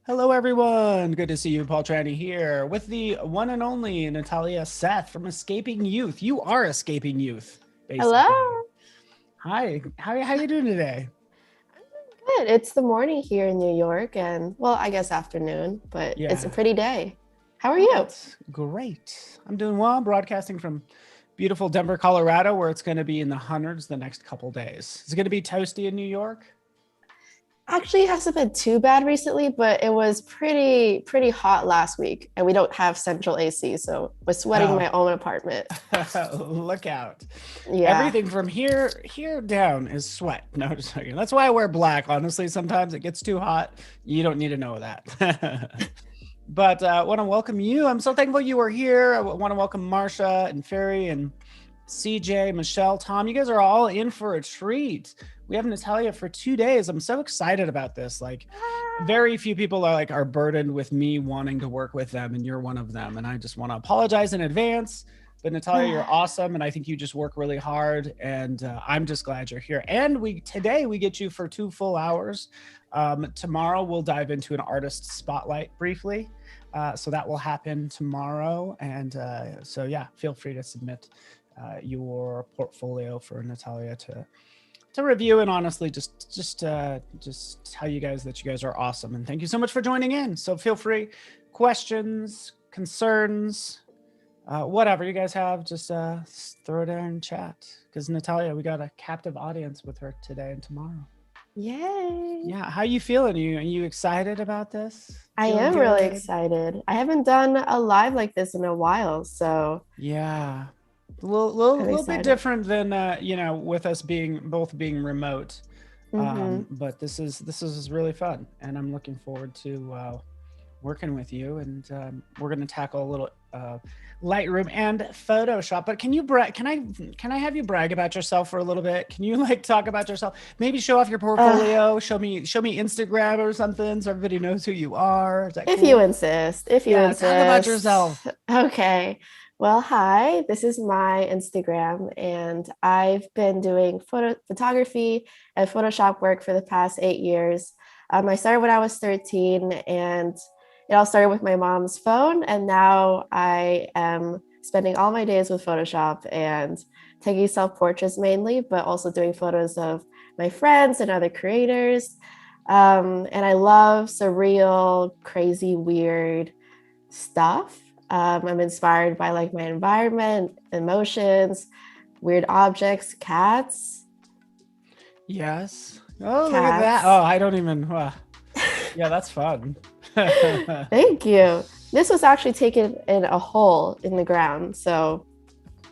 Hello, everyone. Good to see you. Paul Tranny here with the one and only Natalia Seth from Escaping Youth. You are Escaping Youth, basically. Hello. Hi. How you doing today? I'm good. It's the morning here in New York, and well, I guess afternoon, but Yeah. it's a pretty day. How are you? That's great. I'm doing well. I'm broadcasting from beautiful Denver, Colorado, where it's going to be in the hundreds the next couple days. Is it going to be toasty in New York? Actually, it hasn't been too bad recently, but it was pretty hot last week, and we don't have central AC, so I was sweating in my own apartment. Look out. Yeah. Everything from here down is sweat. No, just kidding. That's why I wear black. Honestly, sometimes it gets too hot. You don't need to know that. But I want to welcome you. I'm so thankful you are here. I want to welcome Marsha and Ferry and CJ, Michelle, Tom. You guys are all in for a treat. We have Natalia for 2 days. I'm so excited about this. Like, very few people are burdened with me wanting to work with them, and you're one of them. And I just want to apologize in advance. But Natalia, you're awesome, and I think you just work really hard. And I'm just glad you're here. And today we get you for 2 full hours. Tomorrow we'll dive into an artist spotlight briefly. So that will happen tomorrow. And so yeah, feel free to submit your portfolio for Natalia to review, and honestly just tell you guys that you guys are awesome, and thank you so much for joining in. So feel free, questions, concerns, whatever you guys have, just throw it in chat, because Natalia, we got a captive audience with her today and tomorrow. Yay. Yeah, how you feeling? Are you excited about this? I am really excited. I haven't done a live like this in a while, so yeah. A little bit different than with us both being remote, but this is really fun, and I'm looking forward to working with you. And we're going to tackle a little Lightroom and Photoshop. But can I have you brag about yourself for a little bit? Can you talk about yourself? Maybe show off your portfolio. Show me Instagram or something, so everybody knows who you are. Is that if cool? you insist. Talk about yourself. Okay. Well, hi, this is my Instagram, and I've been doing photography and Photoshop work for the past 8 years. I started when I was 13, and it all started with my mom's phone, and now I am spending all my days with Photoshop and taking self-portraits mainly, but also doing photos of my friends and other creators. And I love surreal, crazy, weird stuff. I'm inspired by my environment, emotions, weird objects, cats. Yes. Oh, look at that. Oh, I don't even. Yeah, that's fun. Thank you. This was actually taken in a hole in the ground. So.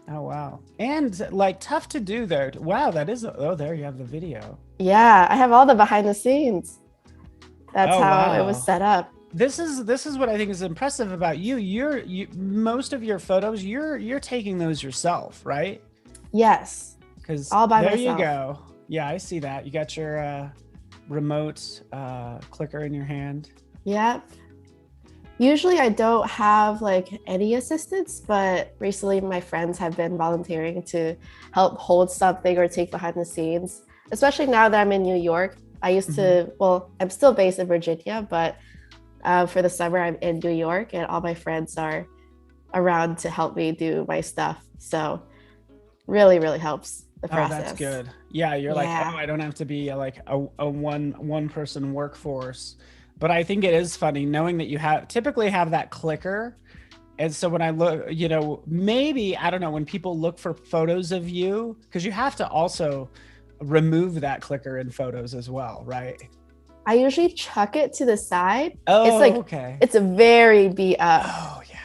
Oh, wow. And tough to do there. Wow, that is. Oh, there you have the video. Yeah, I have all the behind the scenes. That's how it was set up. This is what I think is impressive about you. You most of your photos, you're taking those yourself, right? Yes. Because all by myself. There you go. Yeah, I see that. You got your remote clicker in your hand. Yep. Usually I don't have any assistance, but recently my friends have been volunteering to help hold something or take behind the scenes, especially now that I'm in New York. I used to, well, I'm still based in Virginia, but for the summer I'm in New York, and all my friends are around to help me do my stuff. So really, really helps the process. Oh, that's good. Yeah, you're I don't have to be a one person workforce. But I think it is funny knowing that you typically have that clicker. And so when I look, maybe, I don't know, when people look for photos of you, because you have to also remove that clicker in photos as well, right? I usually chuck it to the side. Oh, okay. It's a very beat up. Oh, yeah.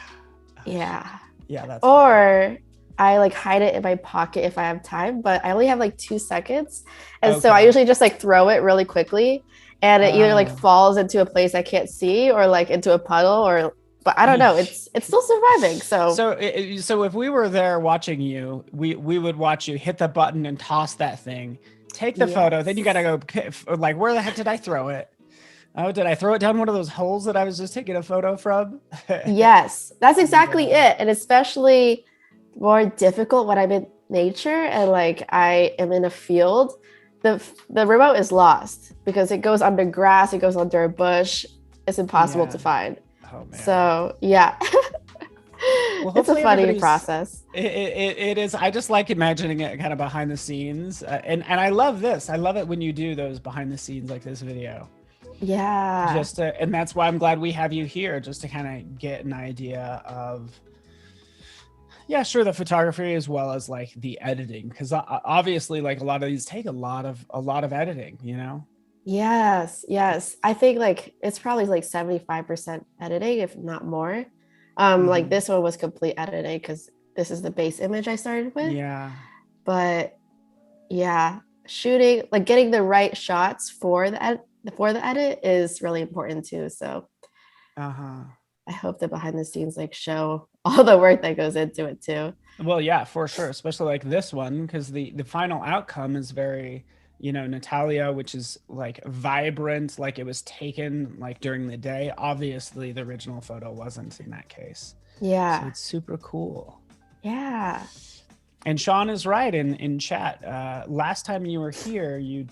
Yeah. Yeah, that's or I like hide it in my pocket if I have time, but I only have like 2 seconds. And so I Okay. usually just like throw it really quickly and it either like Uh, falls into a place I can't see or like into a puddle or but I don't know. It's still surviving. So so if we were there watching you, we would watch you hit the button and toss that thing, take the photo, then you yes. gotta go like, where the heck did I throw it? Oh, did I throw it down one of those holes that I was just taking a photo from? Yes, that's And, exactly it. And especially more difficult when I'm in nature and like I am in a field. The remote is lost because it goes under grass, it goes under a bush. It's impossible yeah. to find. Oh man. So yeah, Well, it's a hopefully funny everybody's. process. It is. I just like imagining it kind of behind the scenes, and I love this. I love it when you do those behind the scenes like this video. Yeah. And that's why I'm glad we have you here, just to kind of get an idea of, yeah, sure, the photography as well as like the editing, because obviously like a lot of these take a lot of editing, you know. Yes, yes. I think like it's probably like 75% editing, if not more. Like this one was complete editing because this is the base image I started with. Yeah. But yeah, shooting like getting the right shots for the edit is really important too. So Uh-huh. I hope the behind the scenes like show all the work that goes into it too. Well, yeah, for sure, especially like this one, because the final outcome is very, you know, Natalia, which is like vibrant, like it was taken like during the day. Obviously, the original photo wasn't in that case. So Yeah. it's super cool. Yeah. And Sean is right in chat. Last time you were here, you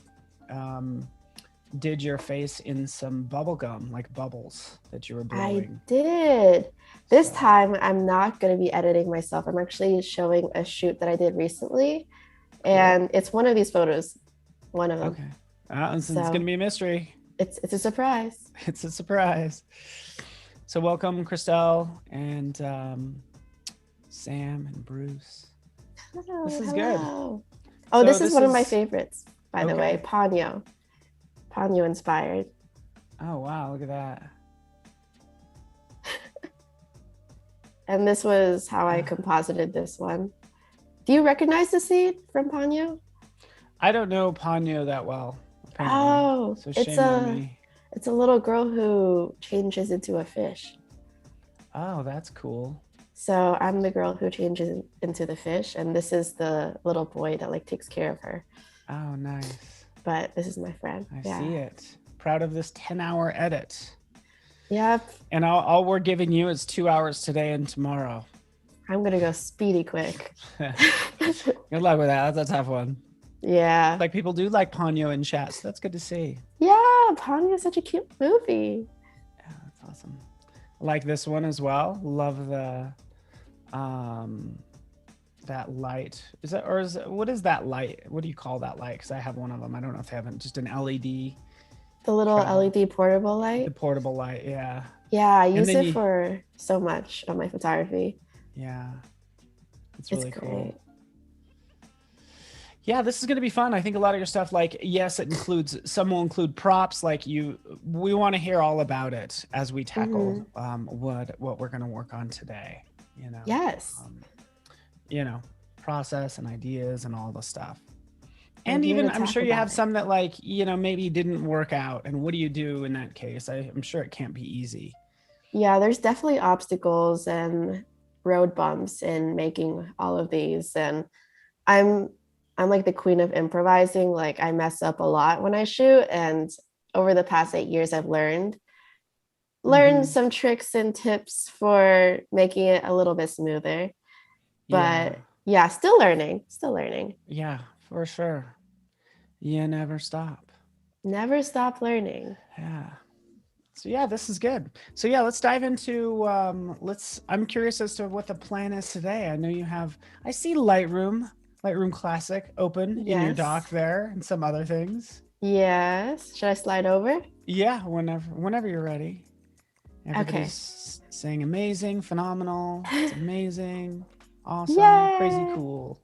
did your face in some bubble gum, like bubbles that you were blowing. I did. This So, time I'm not going to be editing myself. I'm actually showing a shoot that I did recently. cool. And it's one of these photos, one of them. Okay. It's So going to be a mystery. it's a surprise. It's a surprise. So welcome, Christelle and Sam and Bruce. Hello, This is hello. good. Oh, So this is one of my favorites, by the way. Okay. Ponyo. Ponyo inspired. Oh, wow. Look at that. And this was how I composited this one. Do you recognize the scene from Ponyo? I don't know Ponyo that well, apparently. Oh, So shame on me. it's a little girl who changes into a fish. Oh, that's cool. So I'm the girl who changes into the fish, and this is the little boy that like takes care of her. Oh, nice. But this is my friend. I see it. Proud of this 10-hour edit. Yep. And all we're giving you is 2 hours today and tomorrow. I'm gonna go speedy quick. Good luck with that. That's a tough one. Yeah. Like people do like Ponyo in chat, so that's good to see. Yeah, Ponyo is such a cute movie. Yeah, that's awesome. I like this one as well. Love the that light. What is that light? What do you call that light? Because I have one of them. I don't know if they have it. Just an LED. The little travel. LED portable light. The portable light, yeah. Yeah, I use it for so much on my photography. Yeah. It's really cool. Great. Yeah, this is going to be fun. I think a lot of your stuff, like, yes, it includes, some will include props. Like we want to hear all about it as we tackle what we're going to work on today, you know? Yes. You know, process and ideas and all the stuff. And even, I'm sure you have some that like, you know, maybe didn't work out. And what do you do in that case? I'm sure it can't be easy. Yeah, there's definitely obstacles and road bumps in making all of these. And I'm like the queen of improvising. Like I mess up a lot when I shoot. And over the past 8 years, I've learned some tricks and tips for making it a little bit smoother. But yeah, still learning. Yeah, for sure. You never stop. Never stop learning. Yeah. So yeah, this is good. So yeah, let's dive into, I'm curious as to what the plan is today. I know you have, I see Lightroom Classic open in your dock there and some other things. Yes. Should I slide over? Yeah, whenever you're ready. Everybody's saying amazing, phenomenal, it's amazing, awesome, crazy cool.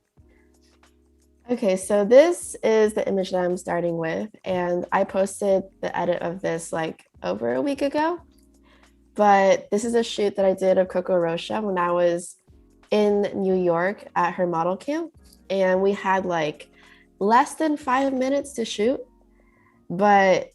Okay, so this is the image that I'm starting with, and I posted the edit of this like over a week ago. But this is a shoot that I did of Coco Rocha when I was in New York at her model camp, and we had like less than 5 minutes to shoot, but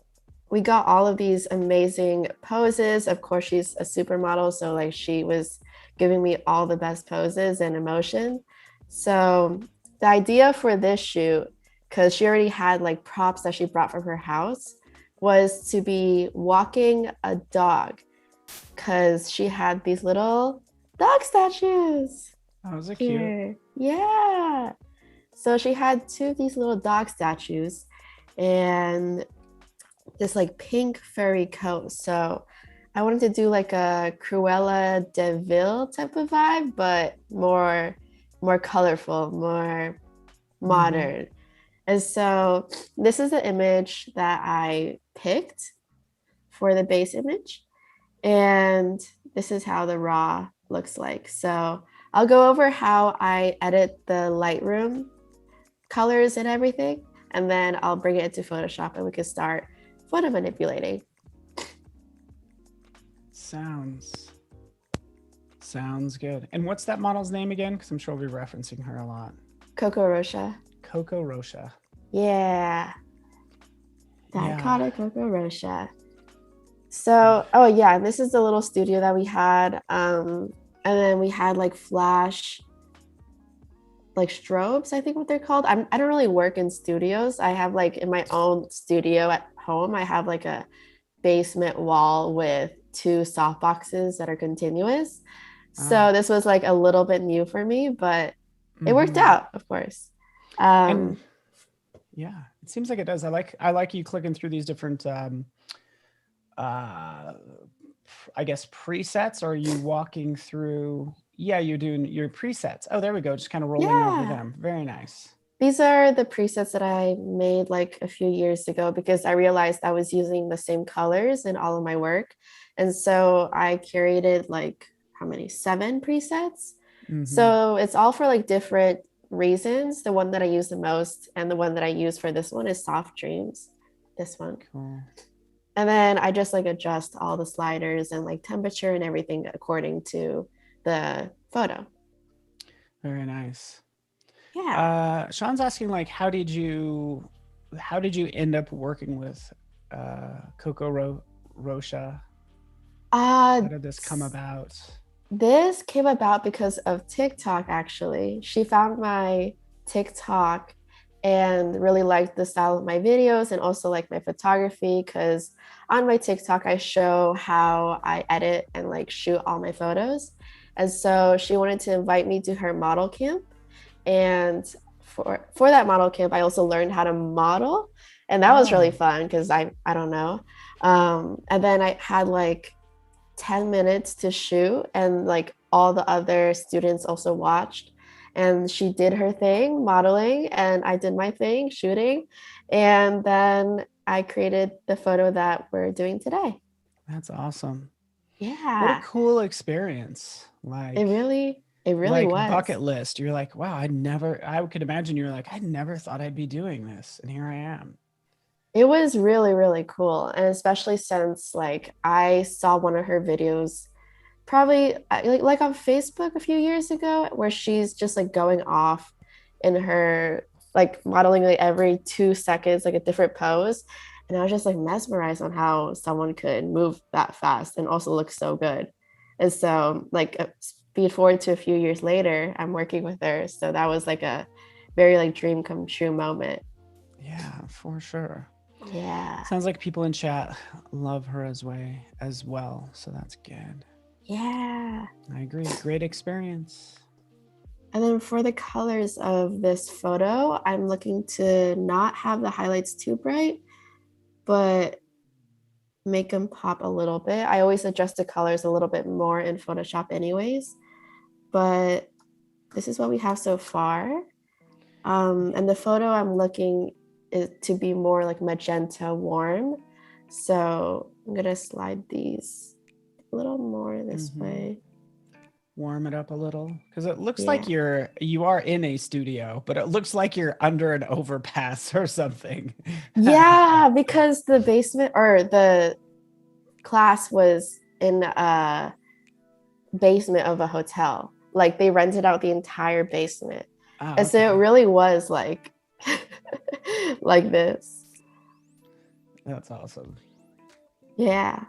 we got all of these amazing poses. Of course, she's a supermodel, so like she was giving me all the best poses and emotion. So the idea for this shoot, because she already had like props that she brought from her house, was to be walking a dog, because she had these little dog statues Oh, was it cute? here. Yeah. So she had two of these little dog statues and this like pink furry coat. So I wanted to do like a Cruella de Vil type of vibe, but more colorful, more modern. And so this is the image that I picked for the base image. And this is how the raw looks like. So I'll go over how I edit the Lightroom colors and everything, and then I'll bring it into Photoshop and we can start photo manipulating. Sounds good. And what's that model's name again? Because I'm sure we'll be referencing her a lot. Coco Rocha. Coco Rocha. Yeah. Dichotic Coco Rocha. So, oh yeah, this is the little studio that we had. And then we had like flash, like strobes, I think what they're called. I don't really work in studios. I have like in my own studio at home, I have like a basement wall with 2 soft boxes that are continuous. So this was like a little bit new for me, but it worked out, of course. And yeah, it seems like it does. I like you clicking through these different I guess presets, or are you walking through? Yeah, you're doing your presets. Oh, there we go. Just kind of rolling over them. Very nice. These are the presets that I made like a few years ago because I realized I was using the same colors in all of my work. And so I curated like how many? 7 presets. So it's all for like different reasons. The one that I use the most and the one that I use for this one is Soft Dreams. This one. Cool. And then I just like adjust all the sliders and like temperature and everything according to the photo. Very nice. Yeah. Sean's asking like, how did you end up working with Coco Rocha? How did this come about? This came about because of TikTok, actually. She found my TikTok and really liked the style of my videos and also like my photography, because on my TikTok, I show how I edit and like shoot all my photos. And so she wanted to invite me to her model camp. And for that model camp, I also learned how to model. And that was really fun because I don't know. And then I had like 10 minutes to shoot, and like all the other students also watched, and she did her thing modeling and I did my thing shooting, and then I created the photo that we're doing today. That's awesome. Yeah, what a cool experience. Like it really like was bucket list. You're like, wow, I could imagine you're like, I never thought I'd be doing this, and here I am. It was really, really cool. And especially since like I saw one of her videos probably like on Facebook a few years ago, where she's just like going off in her like modeling like every 2 seconds, like a different pose. And I was just like mesmerized on how someone could move that fast and also look so good. And so like speed forward to a few years later, I'm working with her. So that was like a very like dream come true moment. Yeah, for sure. Yeah. Sounds like people in chat love her as well. So that's good. Yeah. I agree. Great experience. And then for the colors of this photo, I'm looking to not have the highlights too bright, but make them pop a little bit. I always adjust the colors a little bit more in Photoshop anyways, but this is what we have so far. And the photo I'm looking to be more like magenta warm. So I'm gonna slide these a little more this way. Warm it up a little, because it looks like you are in a studio, but it looks like you're under an overpass or something. Yeah, because the basement or the class was in a basement of a hotel, like they rented out the entire basement. Oh, And so it really was like like this. That's awesome. Yeah.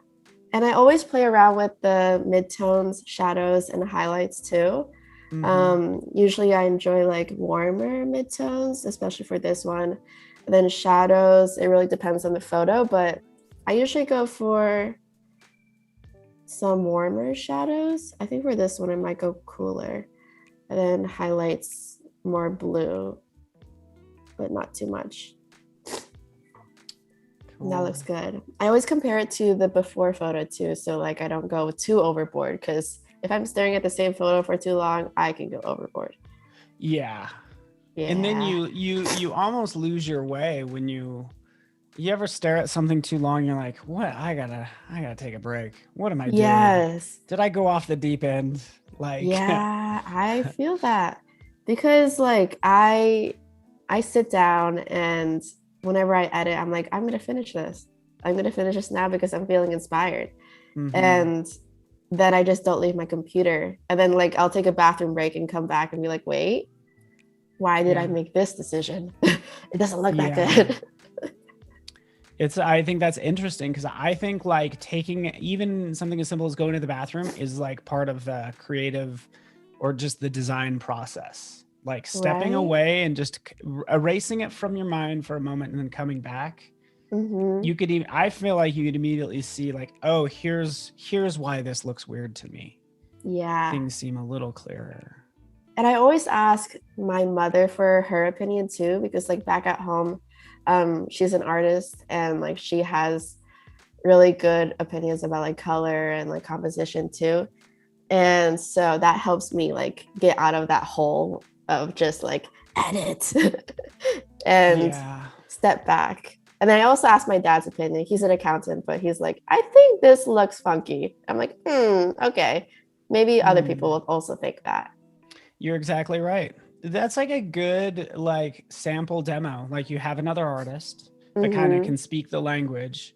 And I always play around with the midtones, shadows, and highlights too. Usually I enjoy like warmer midtones, especially for this one. And then shadows, it really depends on the photo, but I usually go for some warmer shadows. I think for this one, it might go cooler. And then highlights more blue, but not too much. Cool. That looks good. I always compare it to the before photo too. So like I don't go too overboard, because if I'm staring at the same photo for too long, I can go overboard. Yeah. And then you almost lose your way when you ever stare at something too long, you're like, what? I gotta take a break. What am I doing? Yes. Did I go off the deep end? Like, yeah, I feel that, because like I sit down and whenever I edit, I'm like, I'm gonna finish this. I'm gonna finish this now because I'm feeling inspired. And then I just don't leave my computer. And then like I'll take a bathroom break and come back and be like, wait, why did I make this decision? It doesn't look that good. I think that's interesting, because I think like taking even something as simple as going to the bathroom is like part of the creative or just the design process. Like stepping away and just erasing it from your mind for a moment and then coming back. You could even, I feel like you could immediately see like, oh, here's why this looks weird to me. Yeah. Things seem a little clearer. And I always ask my mother for her opinion too, because like back at home, she's an artist and like she has really good opinions about like color and like composition too. And so that helps me like get out of that hole of just like edit and step back. And then I also asked my dad's opinion. He's an accountant, but he's like, I think this looks funky. I'm like, okay. Maybe other people will also think that. You're exactly right. That's like a good like sample demo. Like you have another artist that kind of can speak the language.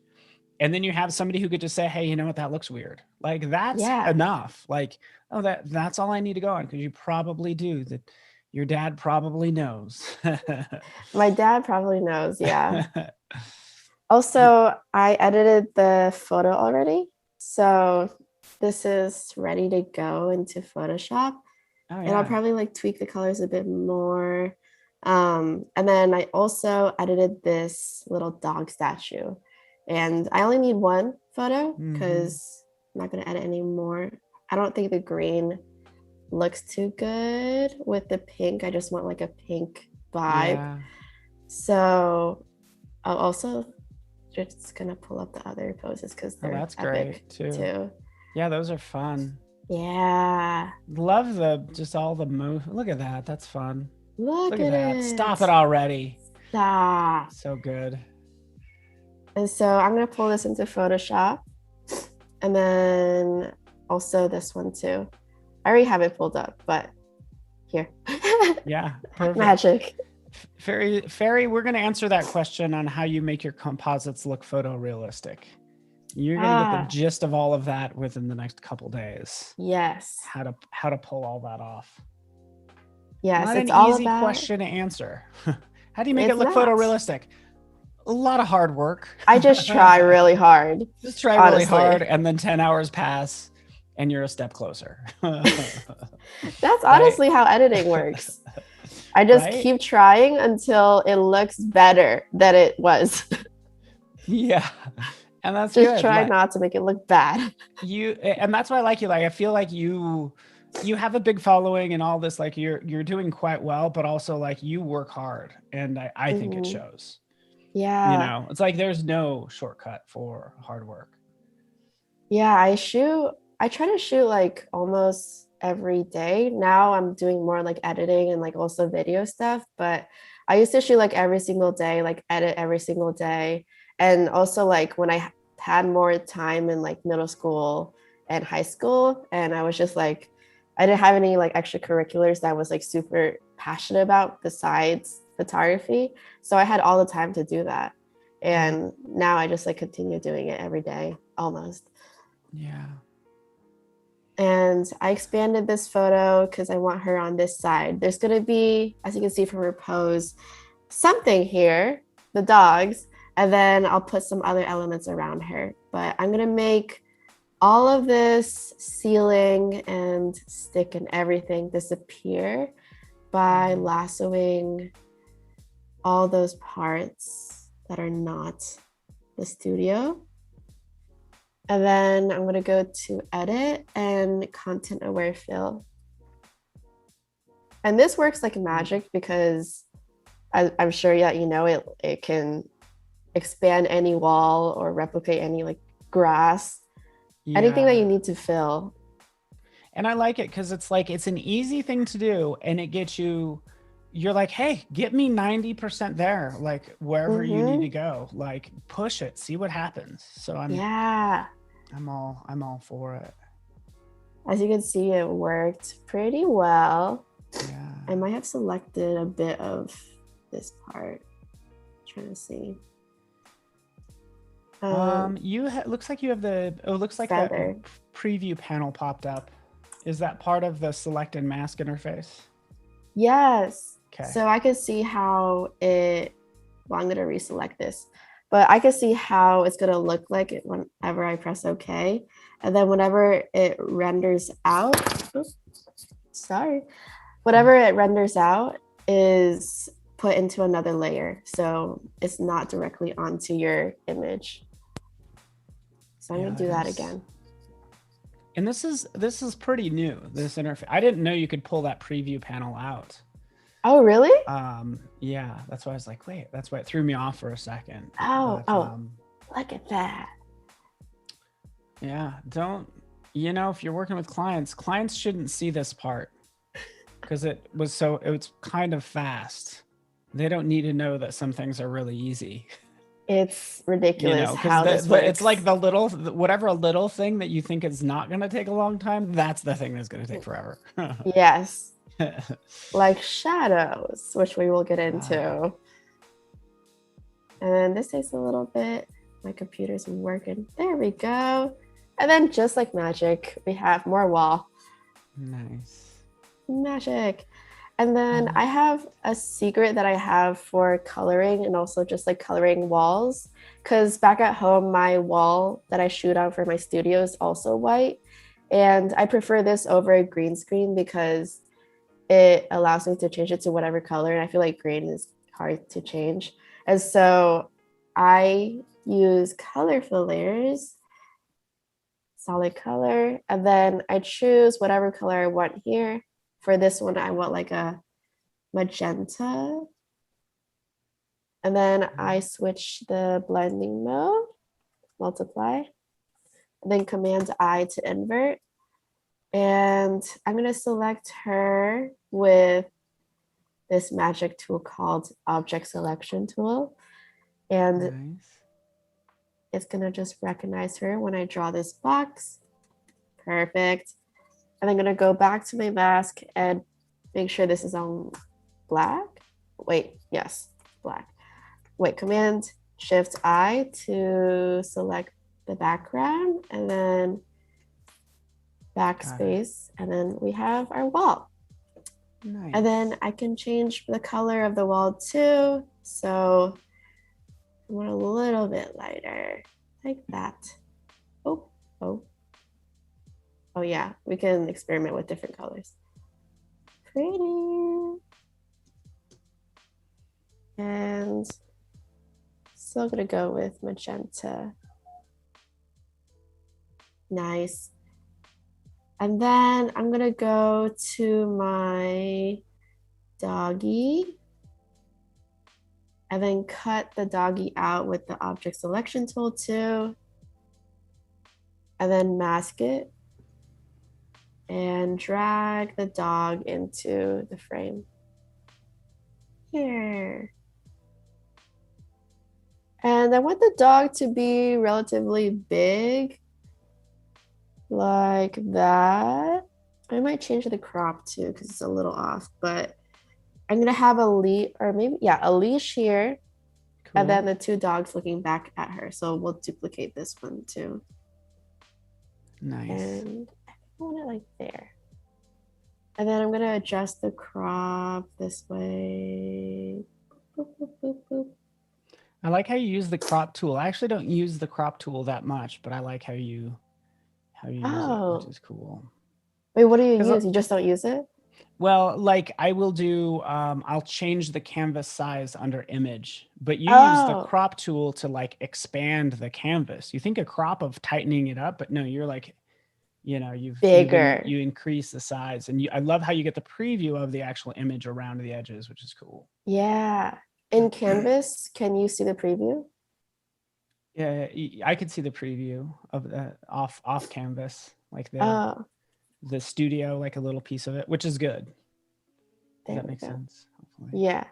And then you have somebody who could just say, hey, you know what, that looks weird. Like that's enough. Like, oh, that's all I need to go on, because you probably do that. Your dad probably knows. My dad probably knows, yeah. Also, I edited the photo already. So this is ready to go into Photoshop. And I'll probably like tweak the colors a bit more. And then I also edited this little dog statue. And I only need one photo because I'm not going to edit anymore. I don't think the green looks too good with the pink. I just want like a pink vibe. So I'll also just gonna pull up the other poses because they're that's epic great too. Yeah, those are fun. Yeah. Love just all the move. Look at that. That's fun. Look at that. Stop it already. Stop. So good. And so I'm gonna pull this into Photoshop, and then also this one too. I already have it pulled up, but here. Yeah, perfect. Magic. Fairy, we're going to answer that question on how you make your composites look photorealistic. You're going to get the gist of all of that within the next couple days. Yes. How to pull all that off. Yes, Not it's an all easy about... question to answer. How do you make it look photorealistic? A lot of hard work. I just try really hard. Just try really hard, and then 10 hours pass and you're a step closer. That's honestly how editing works. I just keep trying until it looks better than it was. Yeah. And that's just try not to make it look bad. And that's why I like you. Like, I feel like you have a big following and all this, like you're doing quite well, but also like you work hard, and I think it shows. Yeah. You know, it's like there's no shortcut for hard work. Yeah, I try to shoot like almost every day. Now I'm doing more like editing and like also video stuff, but I used to shoot like every single day, like edit every single day. And also like when I had more time in like middle school and high school, and I was just like, I didn't have any like extracurriculars that I was like super passionate about besides photography. So I had all the time to do that. And now I just like continue doing it every day almost. Yeah. And I expanded this photo because I want her on this side. There's going to be, as you can see from her pose, something here, the dogs, and then I'll put some other elements around her. But I'm going to make all of this ceiling and stick and everything disappear by lassoing all those parts that are not the studio. And then I'm going to go to edit and content aware fill. And this works like magic because I'm sure that you know it can expand any wall or replicate any like grass, anything that you need to fill. And I like it because it's like it's an easy thing to do, and it gets you. You're like, hey, get me 90% there, like wherever you need to go, like push it, see what happens. So I'm all for it. As you can see, it worked pretty well. Yeah. I might have selected a bit of this part. I'm trying to see. Looks like you have looks like feather. that preview panel popped up. Is that part of the select and mask interface? Yes. Okay. So I can see how I'm going to reselect this, but I can see how it's going to look like it whenever I press OK. And then whenever it renders out, whatever it renders out is put into another layer. So it's not directly onto your image. So I'm going to do that again. And this is pretty new, this interface. I didn't know you could pull that preview panel out. Oh, really? Yeah, that's why I was like, wait, that's why it threw me off for a second. Look at that. Yeah, if you're working with clients shouldn't see this part because it's kind of fast. They don't need to know that some things are really easy. It's ridiculous how this works. It's like whatever little thing that you think is not going to take a long time, that's the thing that's going to take forever. Yes. Like shadows, which we will get into. And then this takes a little bit. My computer's working. There we go. And then just like magic, we have more wall. Nice. Magic. And then I have a secret that I have for coloring and also just like coloring walls. Because back at home, my wall that I shoot on for my studio is also white. And I prefer this over a green screen because it allows me to change it to whatever color. And I feel like green is hard to change. And so I use color fill layers, solid color, and then I choose whatever color I want here. For this one, I want like a magenta. And then I switch the blending mode, multiply, and then Command I to invert. And I'm going to select her with this magic tool called Object Selection Tool. And it's going to just recognize her when I draw this box. Perfect. And I'm going to go back to my mask and make sure this is on black. Wait, yes, black. Wait, Command Shift I to select the background and then backspace. And then we have our wall. Nice. And then I can change the color of the wall too. So I want a little bit lighter, like that. Oh yeah, we can experiment with different colors. Pretty. And still gonna go with magenta. Nice. And then I'm gonna go to my doggy and then cut the doggy out with the object selection tool too. And then mask it and drag the dog into the frame here. And I want the dog to be relatively big, like that. I might change the crop too because it's a little off, but I'm gonna have a leash, or maybe, yeah, a leash here. Cool. And then the two dogs looking back at her. So we'll duplicate this one too. Nice. And want it like there. And then I'm going to adjust the crop this way. Boop, boop, boop, boop. I like how you use the crop tool. I actually don't use the crop tool that much, but I like how you use it, which is cool. Wait, what do you use? You just don't use it? Well, like I will do, I'll change the canvas size under image, but you use the crop tool to like expand the canvas. You think a crop of tightening it up, but no, you're like, you know, you increase the size, and I love how you get the preview of the actual image around the edges, which is cool. Yeah. In Canvas, can you see the preview? Yeah, I could see the preview of the off canvas, like the studio, like a little piece of it, which is good. Does that make sense? Hopefully. Yeah.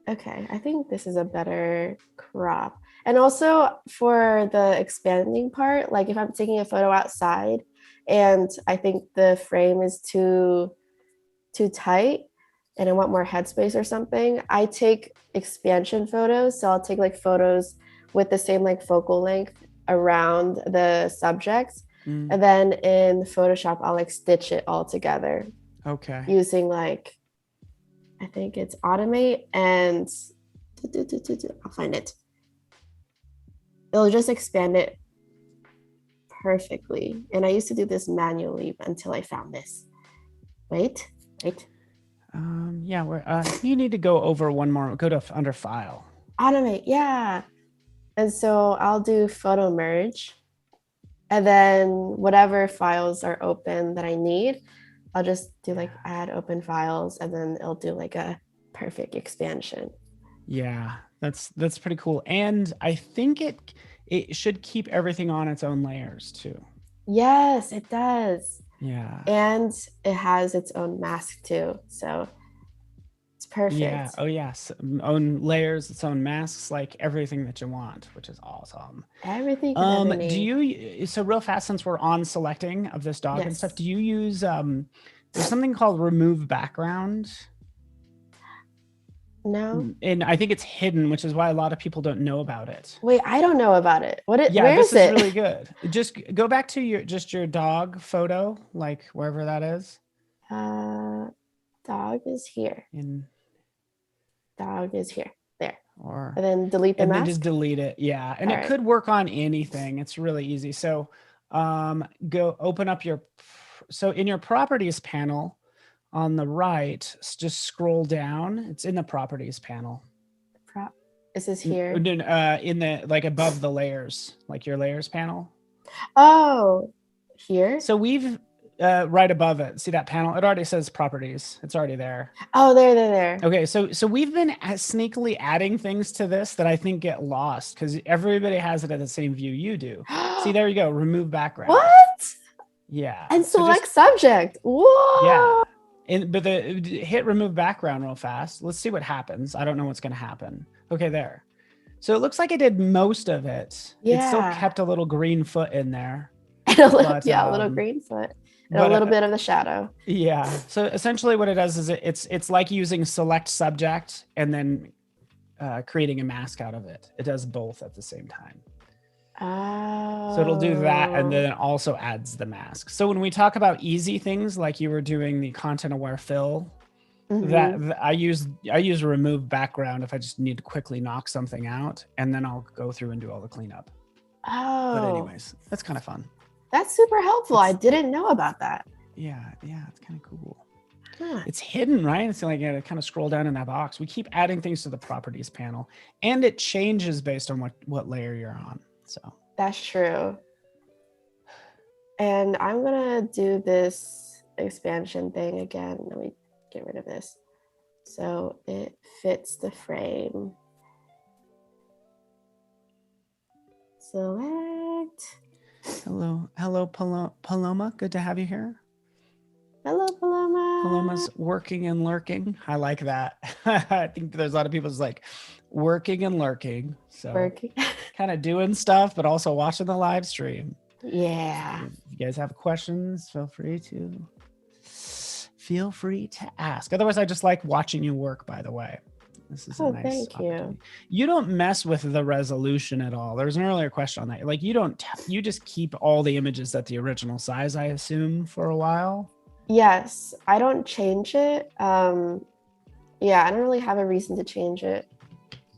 Okay, I think this is a better crop. And also for the expanding part, like if I'm taking a photo outside and I think the frame is too tight and I want more headspace or something, I take expansion photos. So I'll take like photos with the same like focal length around the subject. And then in Photoshop, I'll like stitch it all together. Okay. Using like, I think it's Automate and I'll find it. It'll just expand it perfectly. And I used to do this manually until I found this. Wait. Yeah, you need to go over one more. Go to under File. Automate, yeah. And so I'll do Photomerge. And then whatever files are open that I need, I'll just do like add open files, and then it'll do like a perfect expansion. Yeah, that's pretty cool. And I think it should keep everything on its own layers too. Yes, it does. Yeah. And it has its own mask too. So it's perfect. Yeah. Oh yes. Own layers, its own masks, like everything that you want, which is awesome. Everything. Do you, so real fast, since we're on selecting of this dog and stuff, do you use there's something called remove background? No. And I think it's hidden, which is why a lot of people don't know about it. Wait, I don't know about it. Where is this it? Is really good. Just go back to your dog photo, like wherever that is. Dog is here. Dog is here. There. And then delete the mask. And then just delete it. Yeah. And it could work on anything. It's really easy. So go open up so in your properties panel on the right, just scroll down. It's in the properties panel. Is this here? In the, like above the layers, like your layers panel. Oh, here? So we've right above it. See that panel? It already says properties. It's already there. Oh, there. Okay, so we've been sneakily adding things to this that I think get lost because everybody has it at the same view you do. See, there you go. Remove background. What? Yeah. And select subject. Whoa. Yeah. But hit remove background real fast. Let's see what happens. I don't know what's going to happen. Okay, there. So it looks like it did most of it. Yeah. It still kept a little green foot in there. And a little green foot. And a little bit of the shadow. Yeah. So essentially what it does is it's like using select subject and then creating a mask out of it. It does both at the same time. Oh. So it'll do that and then it also adds the mask. So when we talk about easy things like you were doing the content aware fill, that I use remove background if I just need to quickly knock something out, and then I'll go through and do all the cleanup. Oh. But anyways, that's kind of fun. That's super helpful. I didn't know about that. Yeah, it's kind of cool. Huh. It's hidden, right? It's like you gotta kind of scroll down in that box. We keep adding things to the properties panel, and it changes based on what layer you're on. So that's true. And I'm gonna do this expansion thing again. Let me get rid of this so it fits the frame. Select. Hello, Paloma. Good to have you here. Hello, Paloma. Paloma's working and lurking. I like that. I think there's a lot of people just like working and lurking. So kind of doing stuff, but also watching the live stream. Yeah. If you guys have questions, feel free to ask. Otherwise, I just like watching you work, by the way. This is a Oh, nice thank you. opportunity. You don't mess with the resolution at all. There was an earlier question on that. Like you just keep all the images at the original size, I assume, for a while. Yes, I don't change it. Yeah, I don't really have a reason to change it.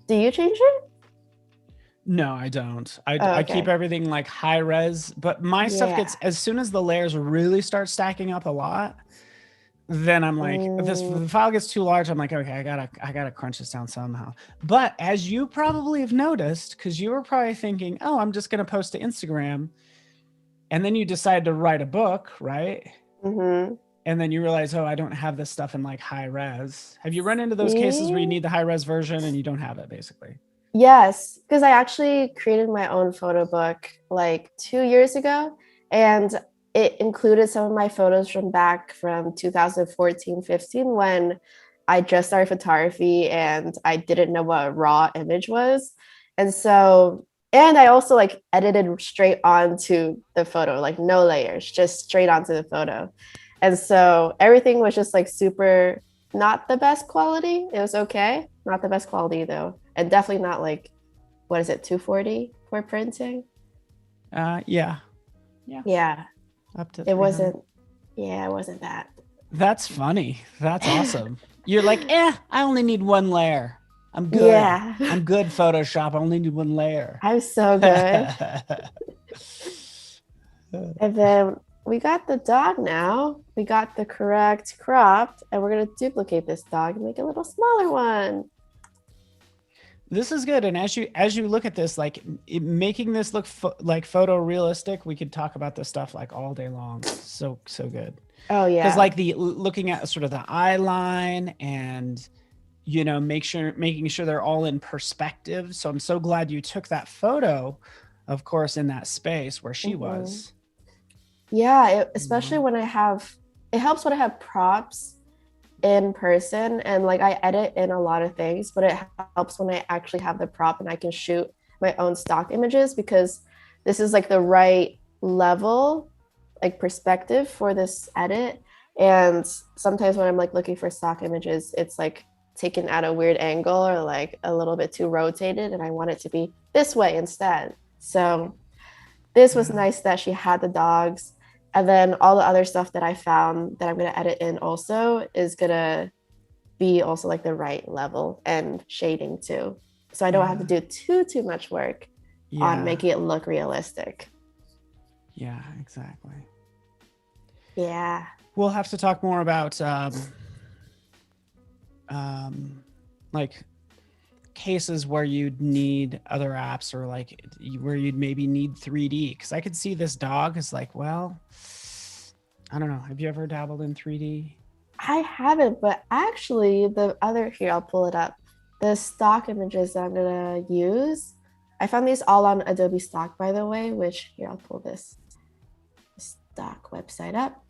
Do you change it? No, I don't. Oh, I keep okay. everything like high res, but my stuff Yeah. gets, as soon as the layers really start stacking up a lot, then I'm like, the file gets too large. I'm like, okay, I gotta crunch this down somehow. But as you probably have noticed, because you were probably thinking, oh, I'm just gonna post to Instagram, and then you decide to write a book, right? Mm-hmm. And then you realize, oh, I don't have this stuff in like high res. Have you run into those cases where you See? need the high res version and you don't have it, basically? Yes, because I actually created my own photo book like 2 years ago, and it included some of my photos from back from 2014, 15 when I just started photography and I didn't know what a raw image was. And so, and I also like edited straight onto the photo, like no layers, just straight onto the photo. And so everything was just like super not the best quality. It was okay, not the best quality though, and definitely not like, what is it, 240 for printing? Yeah. Yeah, Up to it 300. wasn't. Yeah, it wasn't that. That's funny. That's awesome. You're like, I only need one layer. I'm good. Yeah, I'm good, Photoshop. I only need one layer. I'm so good. And then we got the dog now. We got the correct cropped, and we're gonna duplicate this dog and make a little smaller one. This is good. And as you look at this, like making this look like photorealistic, we could talk about this stuff like all day long. So good. Oh yeah. Because like the looking at sort of the eye line and making sure they're all in perspective. So I'm so glad you took that photo, of course, in that space where she was. Yeah, especially when it helps when I have props in person, and like I edit in a lot of things, but it helps when I actually have the prop and I can shoot my own stock images, because this is like the right level, like perspective for this edit. And sometimes when I'm like looking for stock images, it's like taken at a weird angle or like a little bit too rotated, and I want it to be this way instead. So this was nice that she had the dogs. And then all the other stuff that I found that I'm going to edit in also is going to be also like the right level and shading too. So I don't have to do too much work on making it look realistic. Yeah, exactly. Yeah. We'll have to talk more about like cases where you'd need other apps, or like where you'd maybe need 3D, because I could see this dog is like, well, I don't know, have you ever dabbled in 3D? I haven't, but actually here, I'll pull it up, the stock images that I'm gonna use, I found these all on Adobe Stock, by the way, which here, I'll pull this stock website up.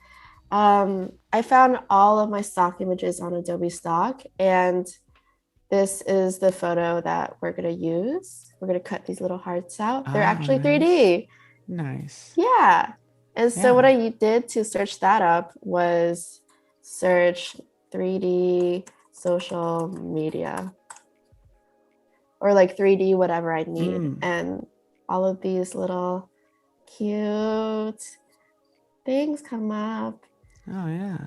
I found all of my stock images on Adobe Stock, and this is the photo that we're going to use. We're going to cut these little hearts out. They're actually nice. 3D. Nice. Yeah. And so what I did to search that up was search 3D social media, or like 3D whatever I need. And all of these little cute things come up. Oh yeah.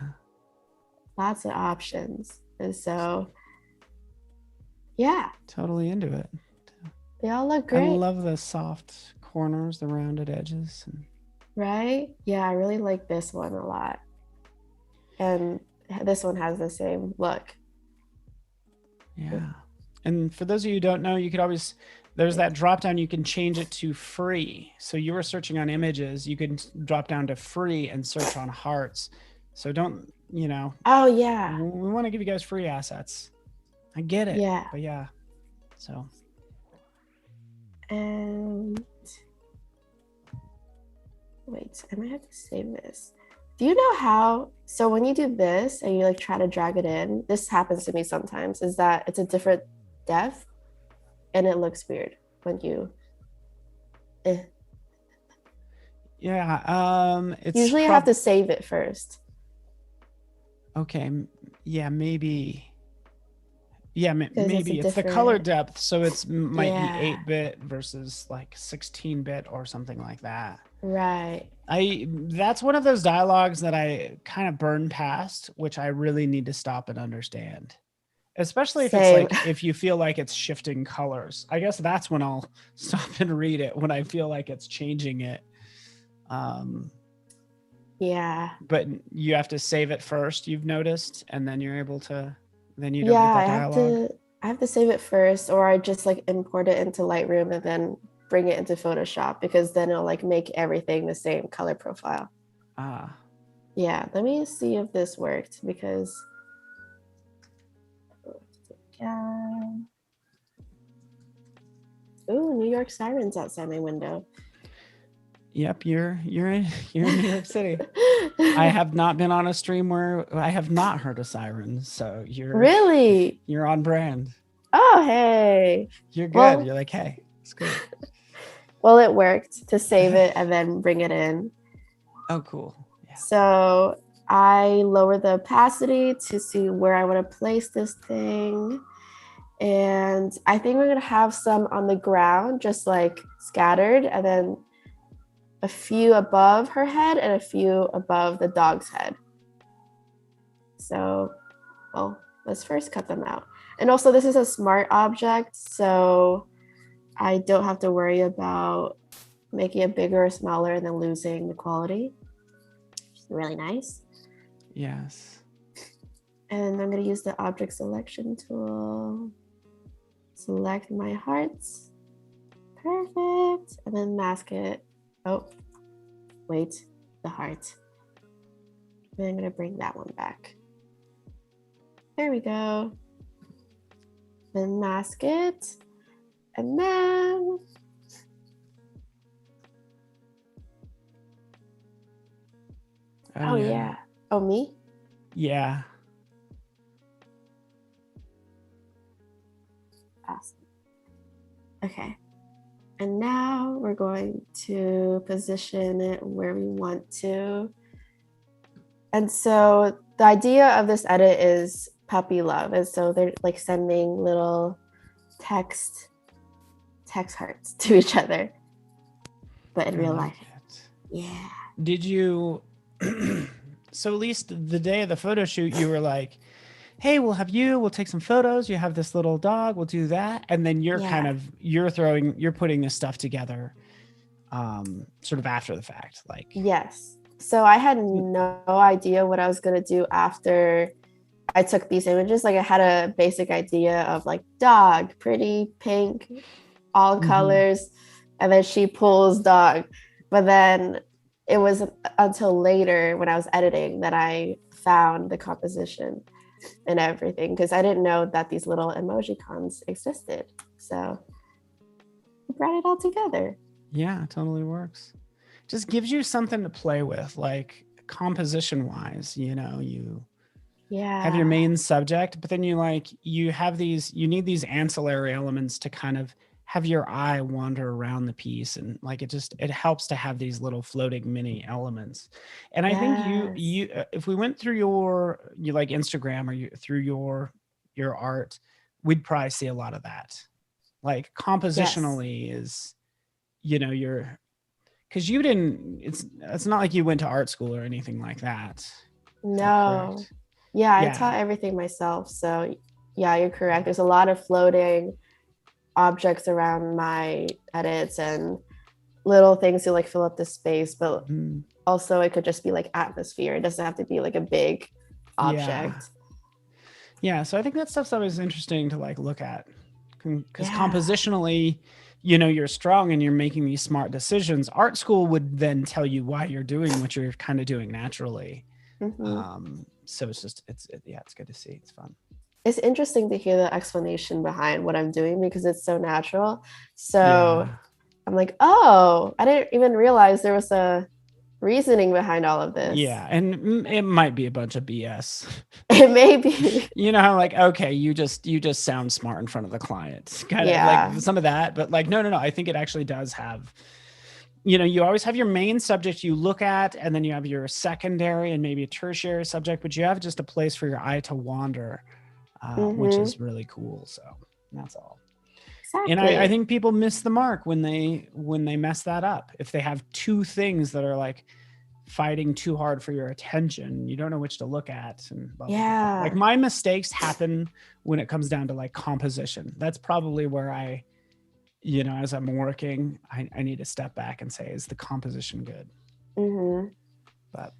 Lots of options. And so yeah, totally into it. They all look great. I love the soft corners, the rounded edges. Right? Yeah, I really like this one a lot. And this one has the same look. Yeah. And for those of you who don't know, you could always, there's that drop down, you can change it to free. So you were searching on images, you can drop down to free and search on hearts. So don't, Oh yeah. We want to give you guys free assets. I get it. Yeah. But yeah. So. And wait, I might have to save this. Do you know how, so when you do this and you like try to drag it in, this happens to me sometimes, is that it's a different depth and it looks weird when you Yeah, it's usually you have to save it first. Okay, yeah, maybe Yeah, because it's a maybe it's the color different, depth. So it's might be yeah, 8-bit versus like 16-bit or something like that. right. That's one of those dialogues that I kind of burn past, which I really need to stop and understand. Especially if it's Same. like, if you feel like it's shifting colors. I guess that's when I'll stop and read it, when I feel like it's changing it. Yeah. But you have to save it first, you've noticed, and then you're able to, then you don't Yeah, get that dialogue. I have to save it first, or I just like import it into Lightroom and then bring it into Photoshop, because then it'll like make everything the same color profile. Ah, Yeah, let me see if this worked, because ooh, New York sirens outside my window. yep, you're in New York City. I have not been on a stream where I have not heard a siren, so Really? you're on brand. Oh, hey. You're good. Well, You're like, hey, it's good. well, it worked to save it and then bring it in. Oh, cool. Yeah. So I lower the opacity to see where I want to place this thing. And I think we're going to have some on the ground, just like scattered, and then a few above her head and a few above the dog's head. So, well, let's first cut them out. And also, this is a smart object, so I don't have to worry about making it bigger or smaller and then losing the quality. Which is really nice. Yes. And I'm going to use the object selection tool. Select my hearts. Perfect. And then mask it. Oh, wait, the heart. And I'm going to bring that one back. There we go. Then mask it. And then oh yeah. Oh, me? Yeah. Awesome. Okay. And now we're going to position it where we want to. And so the idea of this edit is puppy love. And so they're like sending little text hearts to each other, but in real life. Yeah. Did you, so at least the day of the photo shoot, you were like, hey, we'll take some photos. You have this little dog, we'll do that. And then you're you're putting this stuff together sort of after the fact. Like, yes. So I had no idea what I was going to do after I took these images. Like I had a basic idea of like dog, pretty pink, all colors. And then she pulls dog. But then it was until later when I was editing that I found the composition and everything, because I didn't know that these little emojicons existed. So I brought it all together. Yeah, it totally works. Just gives you something to play with, like composition wise, you know, you have your main subject, but then you need these ancillary elements to kind of have your eye wander around the piece. And like, it helps to have these little floating mini elements. And I think you if we went through your like Instagram or through your art, we'd probably see a lot of that. Like compositionally is, you know, because you didn't, it's not like you went to art school or anything like that. No. Yeah, I taught everything myself. So yeah, you're correct. There's a lot of floating objects around my edits and little things to like fill up the space, but also it could just be like atmosphere. It doesn't have to be like a big object. Yeah, so I think that stuff's always interesting to like look at, because compositionally, you know, you're strong and you're making these smart decisions. Art school would then tell you why you're doing what you're kind of doing naturally. So it's just, it's good to see. It's fun. It's interesting to hear the explanation behind what I'm doing, because it's so natural. So I'm like, oh, I didn't even realize there was a reasoning behind all of this. Yeah, and it might be a bunch of BS. It may be. You know, like, okay, you just sound smart in front of the client. Kind of like some of that, but like, no. I think it actually does have, you know, you always have your main subject you look at, and then you have your secondary and maybe a tertiary subject, but you have just a place for your eye to wander. which is really cool. So that's all. Exactly. And I think people miss the mark when they mess that up. If they have two things that are like fighting too hard for your attention, you don't know which to look at, and blah, blah, blah. Like my mistakes happen when it comes down to like composition. That's probably where I, you know, as I'm working, I need to step back and say, is the composition good? But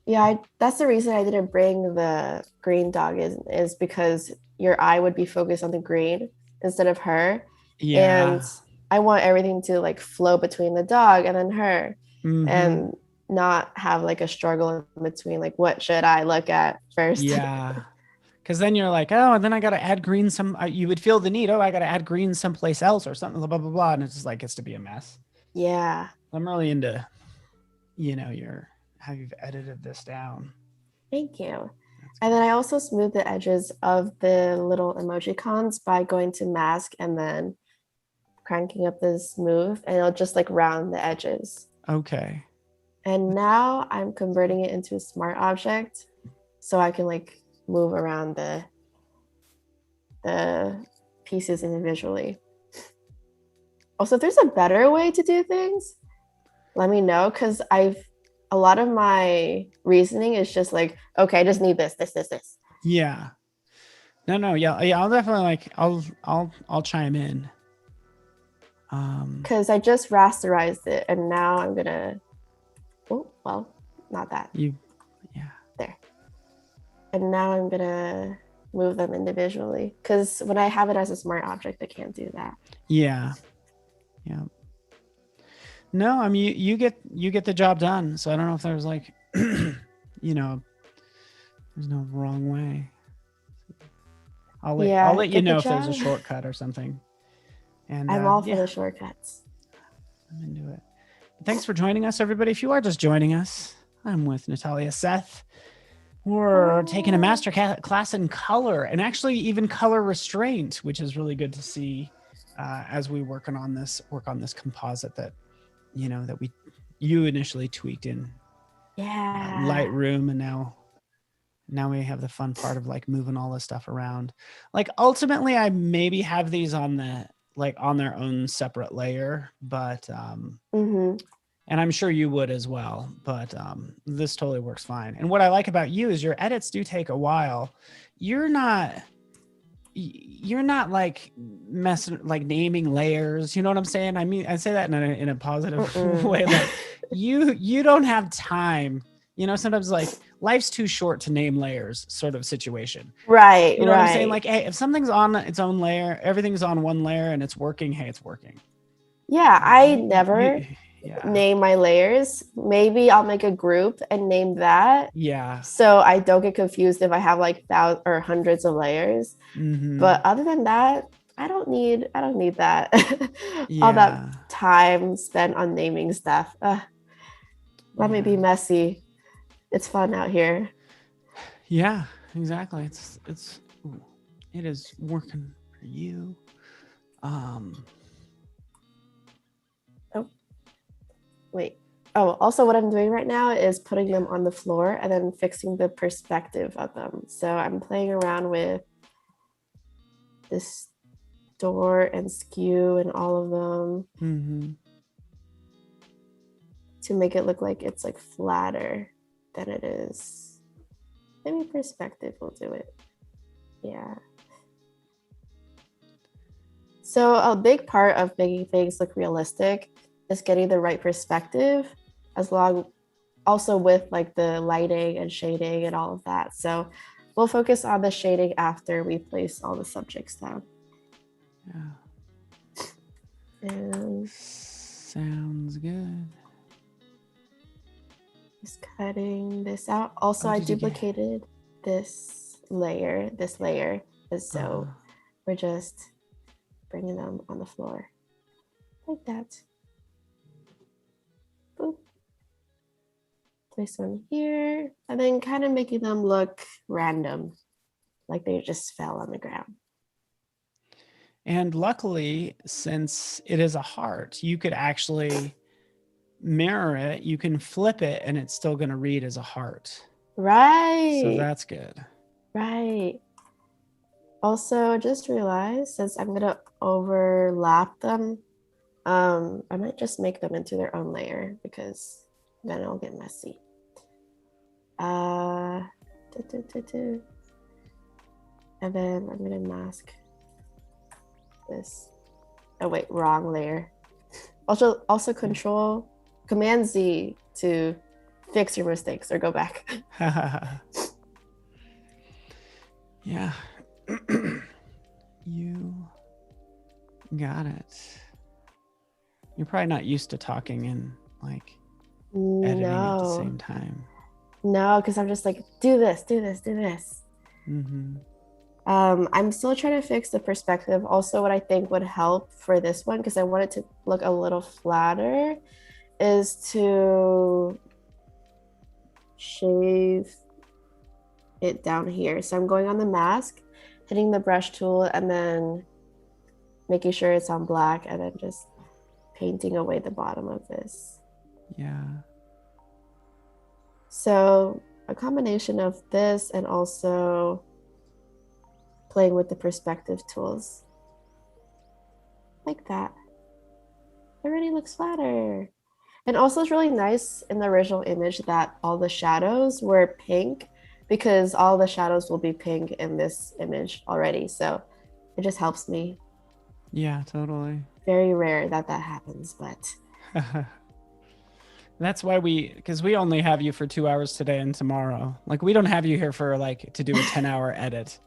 yeah, that's the reason I didn't bring the green dog is because your eye would be focused on the green instead of her. Yeah. And I want everything to like flow between the dog and then her, and not have like a struggle in between, like what should I look at first? Yeah. Because then you're like, oh, and then I got to add green you would feel the need, oh, I got to add green someplace else or something, blah, blah, blah. And it's just like, gets to be a mess. Yeah. I'm really into, you know, how you've edited this down. Thank you. And then I also smooth the edges of the little emojicons by going to mask and then cranking up the smooth, and it'll just like round the edges. Okay. And now I'm converting it into a smart object so I can like move around the pieces individually. Also, if there's a better way to do things, let me know, because a lot of my reasoning is just like, okay, I just need this. Yeah. No. Yeah. I'll definitely like, I'll chime in. Because I just rasterized it, and now I'm gonna, oh, well, not that. Yeah. There. And now I'm gonna move them individually, because when I have it as a smart object, I can't do that. Yeah. No, I mean, you get the job done. So I don't know if there's like, you know, there's no wrong way. I'll let you know if there's a shortcut or something. And I'm all for the shortcuts. I'm into it. Thanks for joining us, everybody. If you are just joining us, I'm with Natalia Seth. We're taking a master class in color, and actually even color restraint, which is really good to see as we work on this composite that, you know, that you initially tweaked in Lightroom, and now we have the fun part of like moving all this stuff around. Like ultimately, I maybe have these on their own separate layer, but and I'm sure you would as well, but this totally works fine. And what I like about you is your edits do take a while. You're not like messing, like naming layers. You know what I'm saying? I mean, I say that in a positive way. Like you don't have time. You know, sometimes like life's too short to name layers sort of situation. Right. You know what I'm saying? Like, hey, if something's on its own layer, everything's on one layer and it's working, hey, it's working. Yeah, I never name my layers. Maybe I'll make a group and name that. Yeah. So I don't get confused if I have like thousands or hundreds of layers. But other than that, I don't need that. All that time spent on naming stuff. Let me be messy. It's fun out here. Yeah, exactly. It is working for you. Also what I'm doing right now is putting them on the floor and then fixing the perspective of them. So I'm playing around with this door and skew and all of them to make it look like it's like flatter than it is. Maybe perspective will do it. Yeah. So a big part of making things look realistic is getting the right perspective, also with like the lighting and shading and all of that. So we'll focus on the shading after we place all the subjects down. Yeah. And sounds good. Just cutting this out. Also, I duplicated this layer, and so we're just bringing them on the floor like that. Boop. Place one here, and then kind of making them look random, like they just fell on the ground. And luckily, since it is a heart, you could actually mirror it. You can flip it and it's still going to read as a heart. Right. So that's good. Right. Also, just realized since I'm gonna overlap them, I might just make them into their own layer because then it'll get messy. And then I'm gonna mask this. Oh wait, wrong layer. Also Command Z to fix your mistakes or go back. Yeah. You got it. You're probably not used to talking and like editing at the same time. No, because I'm just like, do this. Mm-hmm. I'm still trying to fix the perspective. Also, what I think would help for this one, because I want it to look a little flatter, is to shave it down here. So I'm going on the mask, hitting the brush tool, and then making sure it's on black, and then just painting away the bottom of this. Yeah. So a combination of this and also playing with the perspective tools. Like that. It already looks flatter. And also it's really nice in the original image that all the shadows were pink because all the shadows will be pink in this image already. So it just helps me. Yeah, totally. Very rare that happens, but that's why because we only have you for 2 hours today and tomorrow. Like we don't have you here for like to do a 10-hour edit.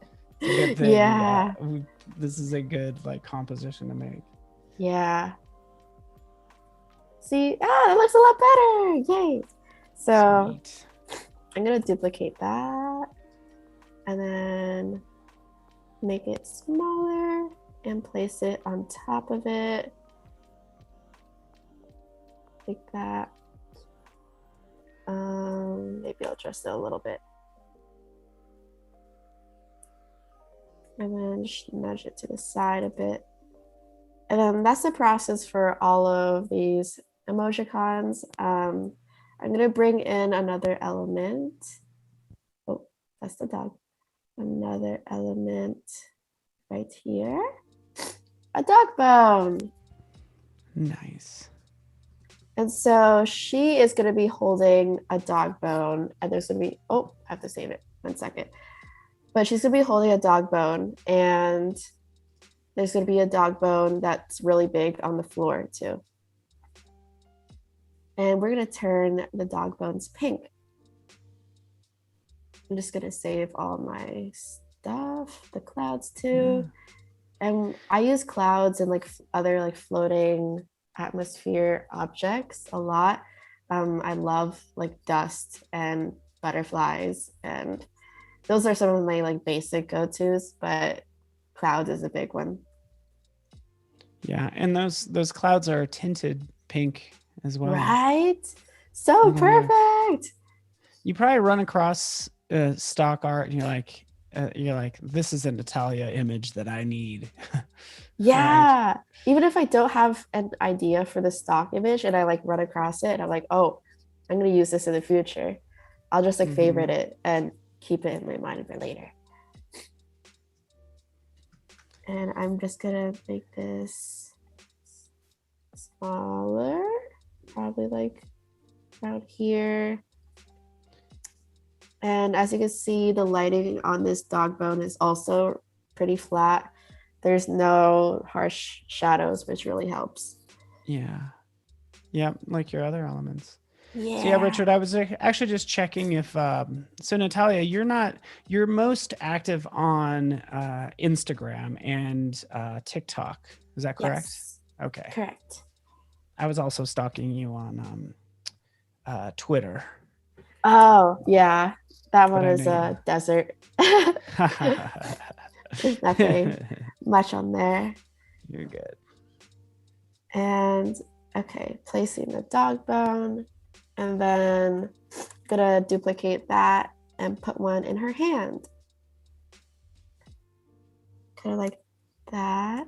It's a good thing. Yeah. This is a good like composition to make. Yeah. See, it looks a lot better. Yay. So sweet. I'm gonna duplicate that and then make it smaller and place it on top of it. Like that. Maybe I'll adjust it a little bit. And then just nudge it to the side a bit. And then that's the process for all of these emojicons. I'm gonna bring in another element. Oh, that's the dog. Another element right here. A dog bone. Nice. And so she is gonna be holding a dog bone, and there's gonna be, oh, I have to save it, 1 second. But she's gonna be holding a dog bone, and there's gonna be a dog bone that's really big on the floor too. And we're gonna turn the dog bones pink. I'm just gonna save all my stuff, the clouds too. Yeah. And I use clouds and like other like floating atmosphere objects a lot. I love like dust and butterflies, and those are some of my like basic go-tos, but clouds is a big one. Yeah, and those clouds are tinted pink as well. Right? So perfect. You probably run across stock art and you're like, this is a Natalia image that I need. Yeah. Right? Even if I don't have an idea for the stock image and I like run across it and I'm like, oh, I'm going to use this in the future, I'll just like favorite it and keep it in my mind for later. And I'm just going to make this smaller, probably like around here. And as you can see, the lighting on this dog bone is also pretty flat. There's no harsh shadows, which really helps. Yeah. Yeah, like your other elements. Yeah. So yeah, Richard, I was actually just checking if, so Natalia, you're most active on Instagram and TikTok. Is that correct? Yes. Okay. Correct. I was also stalking you on Twitter. Oh, yeah. That one is a desert. There's nothing much on there. You're good. And okay, placing the dog bone, and then I'm gonna duplicate that and put one in her hand. Kind of like that.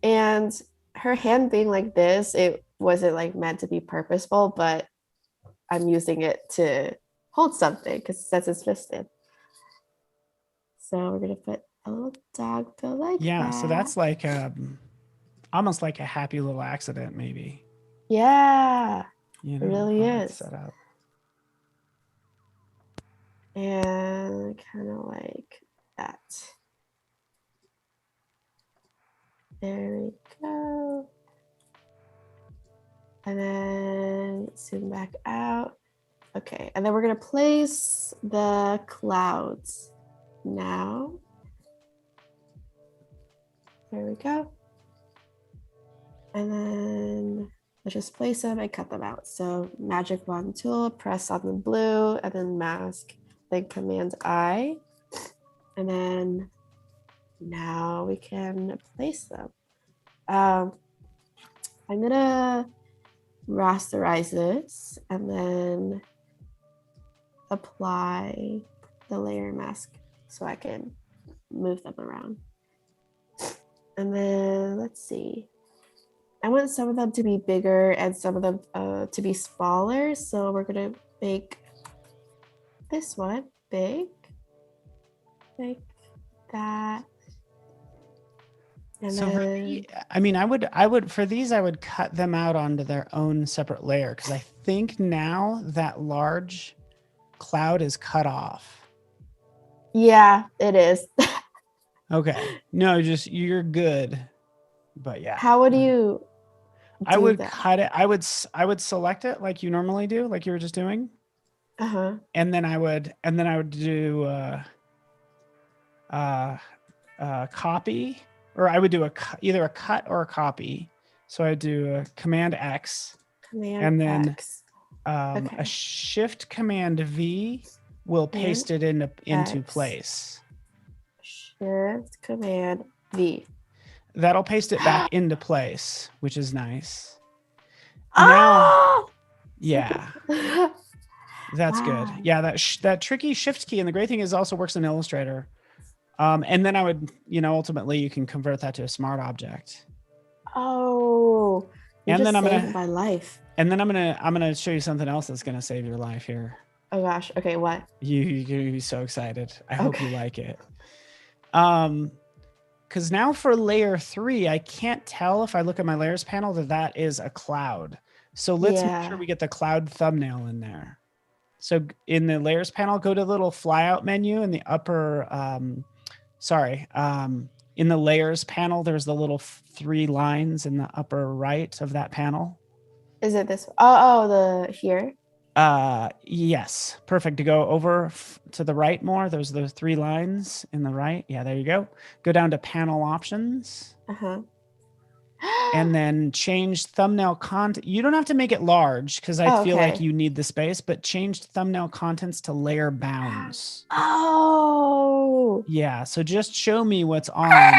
And her hand being like this, it wasn't like meant to be purposeful, but I'm using it to hold something because it says it's fisted. So we're gonna put A little dog pill like Yeah, that. so that's like almost like a happy little accident, maybe. Yeah, You it know, really how that's is. set up. And kind of like that. There we go. And then zoom back out. Okay, and then we're gonna place the clouds now. There we go. And then let's just place them and cut them out. So magic wand tool, press on the blue, and then mask, then Command I. And then now we can place them. I'm gonna rasterize this and then apply the layer mask so I can move them around. And then let's see. I want some of them to be bigger and some of them to be smaller. So we're gonna make this one big, like that. And So then, for I mean, I would for these, I would cut them out onto their own separate layer because I think now that large cloud is cut off. yeah, it is. Okay. No, just you're good. But yeah. How would you I do would that? cut it. I would select it like you normally do, like you were just doing. Uh-huh. And then I would do copy, or I would do either a cut or a copy. So I do a Command X, Command and then X. a Shift Command V will paste it into X. place. Shift Command V. That'll paste it back into place, which is nice. Oh! Now, yeah. That's Wow. good. Yeah, that tricky shift key, and the great thing is it also works in Illustrator. And then I would, ultimately you can convert that to a smart object. Oh, you're and just then saving my life. And then I'm gonna show you something else that's gonna save your life here. Oh gosh. Okay, what? You're gonna be so excited. I hope you like it. Because now for layer 3, I can't tell if I look at my layers panel that is a cloud. So let's make sure we get the cloud thumbnail in there. So in the layers panel, go to the little flyout menu in the upper, in the layers panel, there's the little 3 lines in the upper right of that panel. Is it this? Oh, here? Yes. Perfect. To go over to the right more, there's those 3 lines in the right. Yeah, there you go. Go down to panel options. Uh-huh. And then change thumbnail content. You don't have to make it large because I feel like you need the space, but change thumbnail contents to layer bounds. Oh. Yeah. So just show me what's on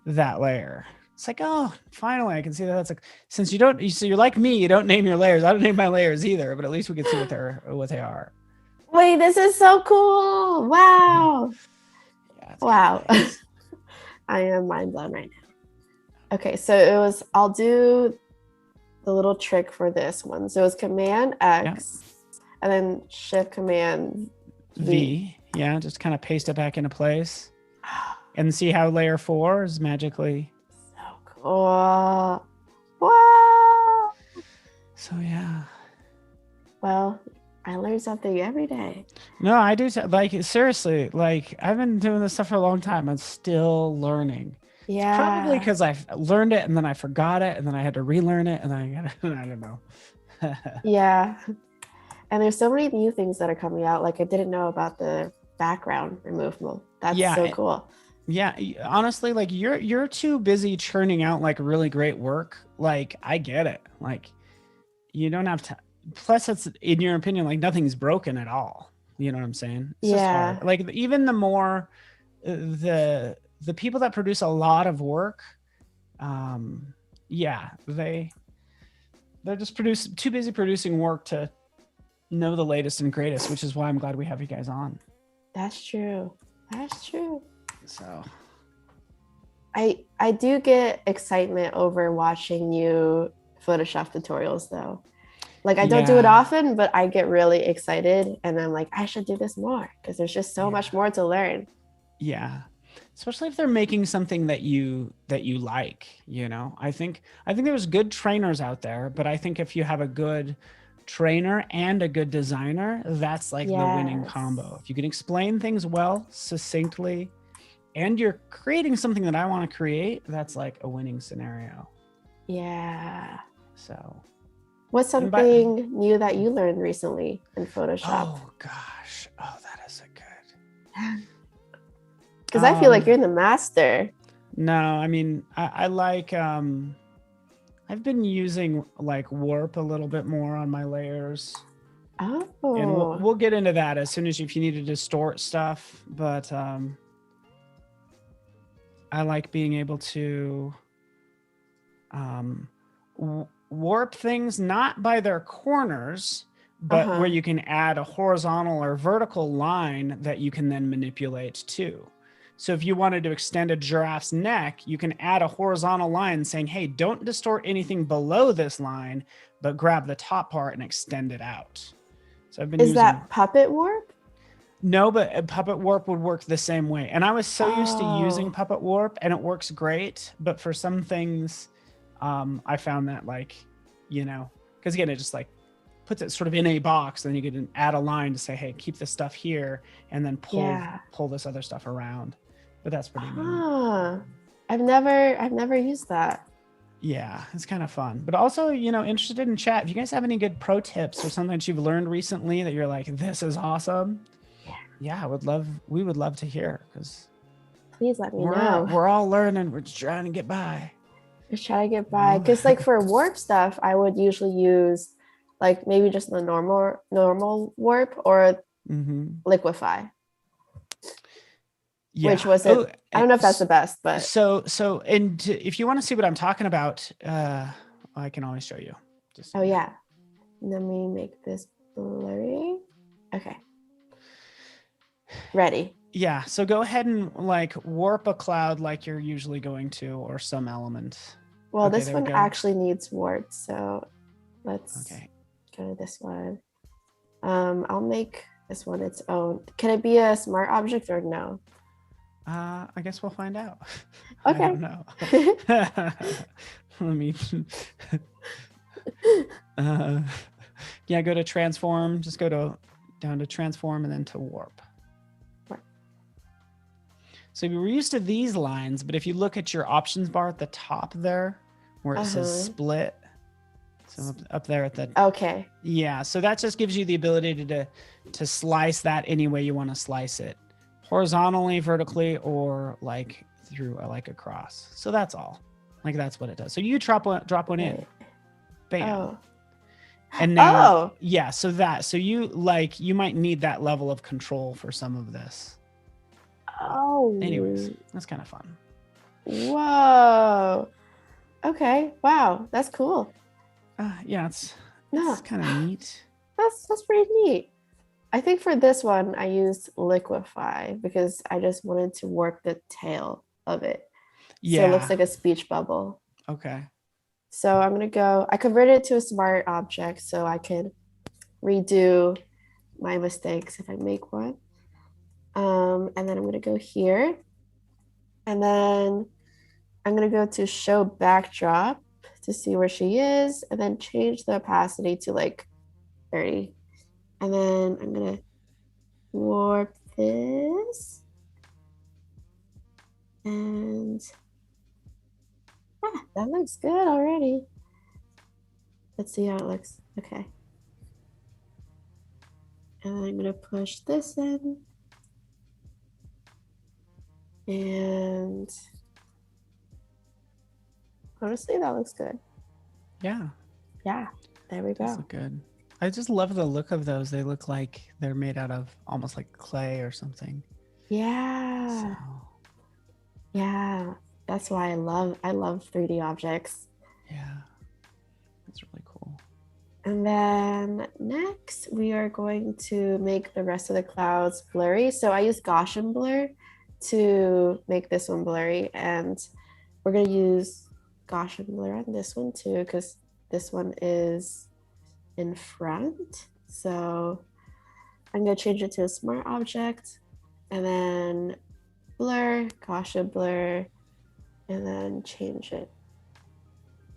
that layer. It's like, oh, finally I can see that. That's like, since you're like me, you don't name your layers. I don't name my layers either, but at least we can see what they are. Wait, this is so cool. Wow. Yeah, wow. Nice. I am mind blown right now. Okay, so I'll do the little trick for this one. So it's Command X and then Shift Command V. Yeah, just kind of paste it back into place. And see how layer 4 is magically. So cool. Wow. So yeah. Well, I learn something every day. No, I do. Like, seriously, like I've been doing this stuff for a long time. I'm still learning. Yeah. It's probably because I learned it and then I forgot it and then I had to relearn it and I don't know. Yeah. And there's so many new things that are coming out. Like I didn't know about the background removal. That's so cool. Yeah. Honestly, like you're too busy churning out like really great work. Like I get it. Like you don't have to. Plus, it's in your opinion, like nothing's broken at all. You know what I'm saying? It's just hard. Like even the more the people that produce a lot of work, they're just too busy producing work to know the latest and greatest, which is why I'm glad we have you guys on. That's true. That's true. So I do get excitement over watching new Photoshop tutorials though. Like I don't do it often, but I get really excited and I'm like, I should do this more because there's just so much more to learn. Yeah. especially if they're making something that you like, I think there's good trainers out there, but I think if you have a good trainer and a good designer, that's like the winning combo. If you can explain things well, succinctly, and you're creating something that I want to create, that's like a winning scenario. Yeah. So what's something new that you learned recently in Photoshop? Oh gosh, that is a good. Because I feel like you're the master. No, I mean, I like, I've been using like warp a little bit more on my layers. Oh. And we'll get into that as soon as if you need to distort stuff. But I like being able to warp things not by their corners, but where you can add a horizontal or vertical line that you can then manipulate too. So if you wanted to extend a giraffe's neck, you can add a horizontal line saying, hey, don't distort anything below this line, but grab the top part and extend it out. So I've been using... Is that Puppet Warp? No, but Puppet Warp would work the same way. And I was so used to using Puppet Warp, and it works great. But for some things, I found that like, because again, it just like puts it sort of in a box. Then you can add a line to say, hey, keep this stuff here, and then pull this other stuff around. But that's pretty neat. I've never used that. Yeah, it's kind of fun. But also, interested in chat. If you guys have any good pro tips or something that you've learned recently that you're like, this is awesome. Yeah, we would love to hear, because please let me know. We're all learning. We're just trying to get by. Just trying to get by. Because like for warp stuff, I would usually use like maybe just the normal warp or Liquify. Yeah. Which was it? I don't know if that's the best, but and if you want to see what I'm talking about, I can always show you. Yeah. Let me make this blurry. Okay. Ready. Yeah, so go ahead and like warp a cloud like you're usually going to, or some element. Well, this one actually needs warp, so let's go to this one. I'll make this one its own. Can it be a smart object or no? I guess we'll find out. Okay. I don't know. Let me go to transform. Just go down to transform and then to warp. So we were used to these lines, but if you look at your options bar at the top there, where it says split, so up there at the yeah, so that just gives you the ability to slice that any way you want to slice it, horizontally, vertically, or like through like across. So that's all. Like that's what it does. So you drop one in, bam. And now, so you might need that level of control for some of this. Anyways, that's kind of fun. Whoa. Okay. Wow. That's cool. Yeah, it's kind of neat. That's pretty neat. I think for this one, I used Liquify because I just wanted to warp the tail of it. Yeah. So it looks like a speech bubble. Okay. So I'm going to I converted it to a smart object so I can redo my mistakes if I make one. And then I'm going to go here, and then I'm going to go to show backdrop to see where she is, and then change the opacity to like 30. And then I'm going to warp this. And that looks good already. Let's see how it looks. Okay. And then I'm going to push this in. And honestly, that looks good. Yeah. Yeah. There we go. Those look good. I just love the look of those. They look like they're made out of almost like clay or something. Yeah. Yeah. That's why I love 3D objects. Yeah. That's really cool. And then next we are going to make the rest of the clouds blurry. So I use Gaussian blur to make this one blurry, and we're going to use Gaussian blur on this one too, because this one is in front. So I'm going to change it to a smart object, and then blur, Gaussian blur, and then change it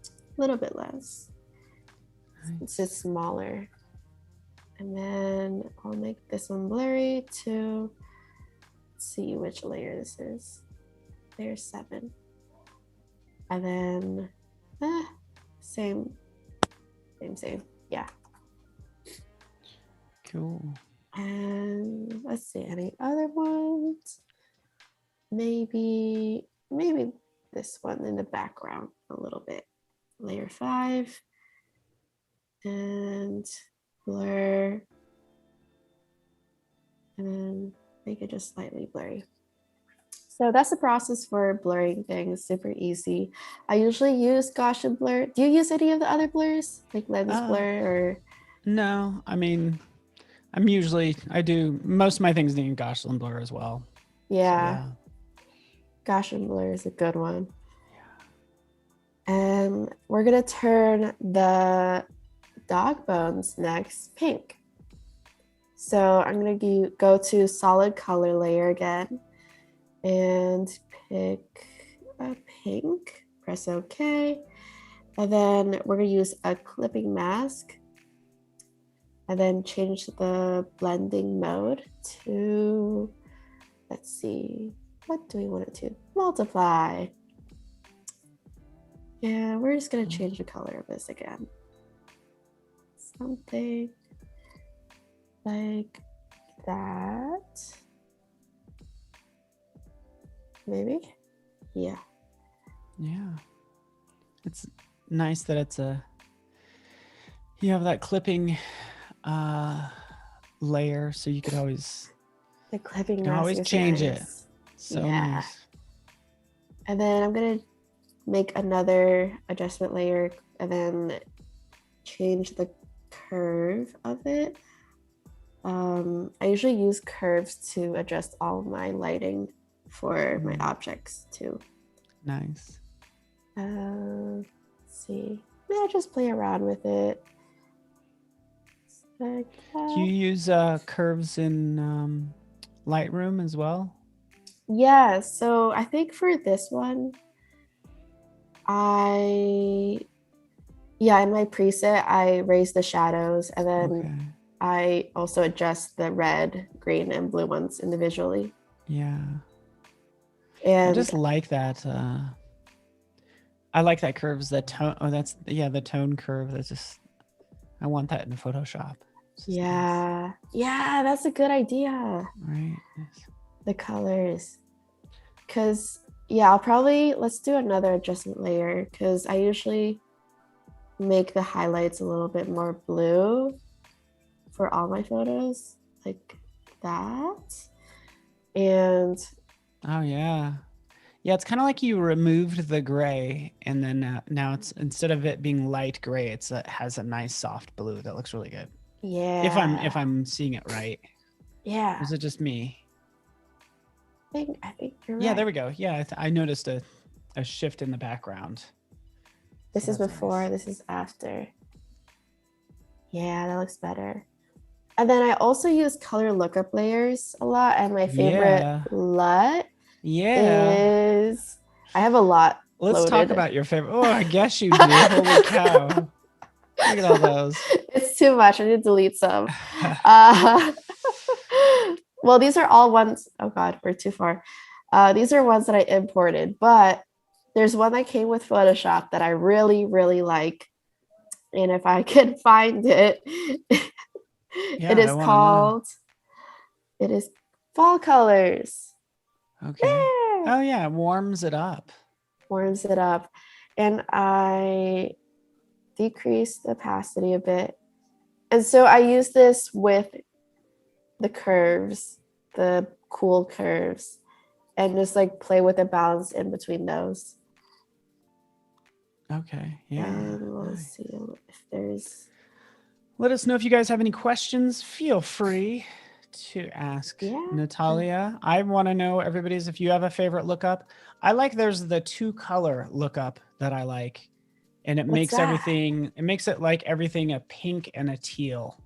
a little bit less. Nice. It's smaller. And then I'll make this one blurry too. Let's see which layer this is. Layer 7. And then same. Yeah. Cool. And let's see, any other ones? Maybe this one in the background a little bit. Layer 5 and blur, and then make it just slightly blurry. So that's the process for blurring things. Super easy. I usually use Gaussian blur. Do you use any of the other blurs, like lens blur or? No, I mean, I do most of my things need Gaussian blur as well. Yeah. So, Gaussian blur is a good one. Yeah. And we're gonna turn the dog bones next pink. So I'm gonna go to solid color layer again and pick a pink, press OK. And then we're gonna use a clipping mask and then change the blending mode to, let's see, what do we want it to? Multiply. And we're just gonna change the color of this again. Something like that. Maybe? Yeah. Yeah. It's nice that it's you have that clipping layer, so you could always change it. So nice. And then I'm gonna make another adjustment layer and then change the curve of it. I usually use curves to adjust all of my lighting for my objects too. Nice. Let's see. I'll just play around with it. Like that. Do you use curves in Lightroom as well? Yeah, so I think for this one, in my preset, I raise the shadows and then I also adjust the red, green, and blue ones individually. Yeah. And I just like that. I like that curves, the tone. Oh, the tone curve. That's just, I want that in Photoshop. Yeah. Nice. Yeah, that's a good idea. Right. Yes. The colors. Because, let's do another adjustment layer because I usually make the highlights a little bit more blue for all my photos, like that. And yeah, it's kind of like you removed the gray, and then now it's, instead of it being light gray, it has a nice soft blue that looks really good. Yeah. If I'm seeing it right. Yeah. Or is it just me? I think you're right. Yeah, there we go. Yeah, I noticed a shift in the background. This is before, nice. This is after. Yeah, that looks better. And then I also use color lookup layers a lot. And my favorite LUT is, I have a lot. Let's talk about your favorite. Oh, I guess you do. Holy cow. Look at all those. It's too much. I need to delete some. Well, these are all ones. Oh God, we're too far. These are ones that I imported, but there's one that came with Photoshop that I really, really like. And if I can find it, it is Fall Colors. Okay. There. Oh yeah, it warms it up. And I decrease the opacity a bit. And so I use this with the curves, the cool curves, and just like play with the balance in between those. Okay. Yeah. And we'll see if there's. Let us know if you guys have any questions. Feel free to ask Natalia. I want to know everybody's, if you have a favorite lookup. I like, there's the 2-color lookup that I like, and it makes it like everything a pink and a teal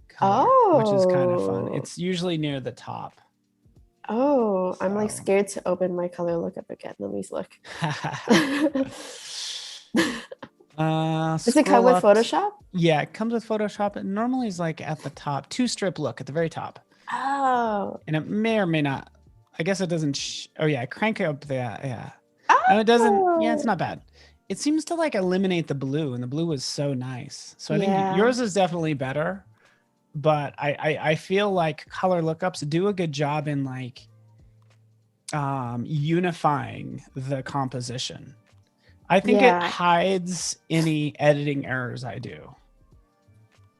color, which is kind of fun. It's usually near the top. Oh, I'm like So. scared to open my color lookup again. Let me look. Does it come Scroll with up. Photoshop? Yeah, it comes with Photoshop. It normally is like at the top, 2-strip look at the very top. Oh. And it may or may not. I guess it doesn't. Oh yeah, crank it up there. Yeah. And it doesn't. Yeah, it's Oh. not bad. It seems to like eliminate the blue, and the blue is so nice. So I think Yeah. yours is definitely better. But I feel like color lookups do a good job in like unifying the composition. I think it Yeah. hides any editing errors I do.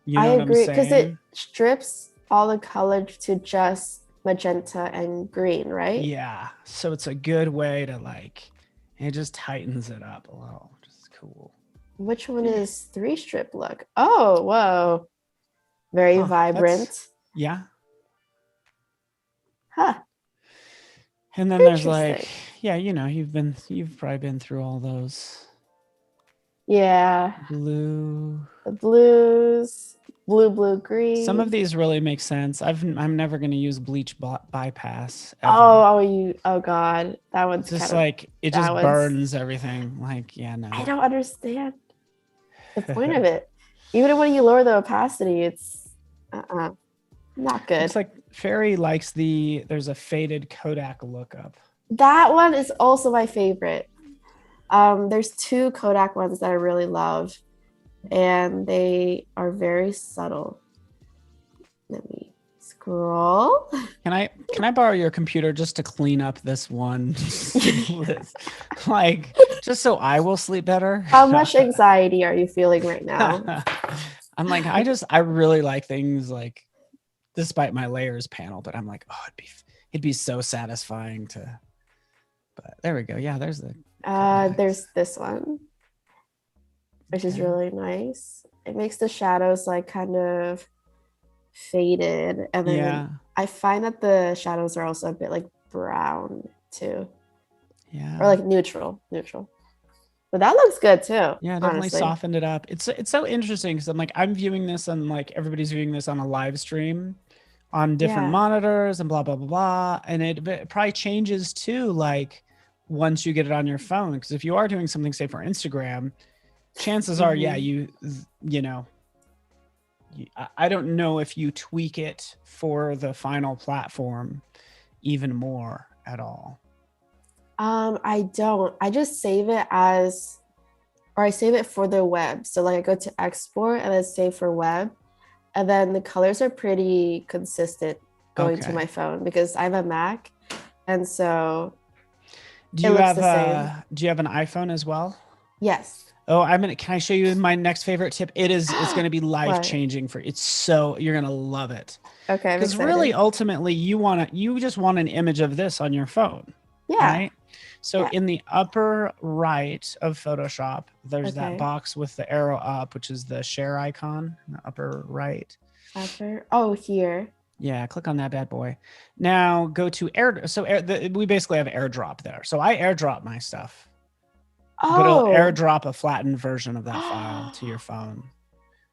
You I know what I'm agree because it saying? strips all the color to just magenta and green, right? Yeah. So it's a good way to like, it just tightens it up a little, which is cool. Which one is 3-strip look? Oh, whoa. Very vibrant. Yeah. Huh. And then there's Interesting. like, yeah, you know, you've probably been through all those. Yeah. Blue. The blues, blue, green. Some of these really make sense. I'm never going to use bleach bypass ever. Oh God, that one's it's just like it just burns everything. Like, yeah, no. I don't understand the point of it. Even when you lower the opacity, it's not good. It's like Fairy likes there's a faded Kodak lookup. That one is also my favorite. There's 2 Kodak ones that I really love, and they are very subtle. Let me scroll. Can I borrow your computer just to clean up this one list? Like, just so I will sleep better? How much anxiety are you feeling right now? I'm like, I really like things like, despite my layers panel, but I'm like, oh, it'd be so satisfying to, but there we go. Yeah, there's the there's this one, which is really nice. It makes the shadows like kind of faded, and then I find that the shadows are also a bit like brown too. Yeah. Or like neutral. But that looks good too. Yeah, definitely honestly. Softened it up. It's so interesting because I'm viewing this and like everybody's viewing this on a live stream on different monitors and blah blah blah blah, and it probably changes too. Like once you get it on your phone, because if you are doing something, say for Instagram, chances are, yeah, you know, I don't know if you tweak it for the final platform even more at all. I don't. I just save it as, or I save it for the web. So like I go to export and then save for web, and then the colors are pretty consistent going to my phone because I have a Mac, and so do you have an iPhone as well? Yes. Oh, can I show you my next favorite tip? It's going to be life changing you're going to love it. Okay. Because really, ultimately, you just want an image of this on your phone. Yeah. Right. So in the upper right of Photoshop, there's that box with the arrow up, which is the share icon in the upper right. Here. Yeah, click on that bad boy. Now go to we basically have AirDrop there. So I AirDrop my stuff. But it'll AirDrop a flattened version of that file to your phone.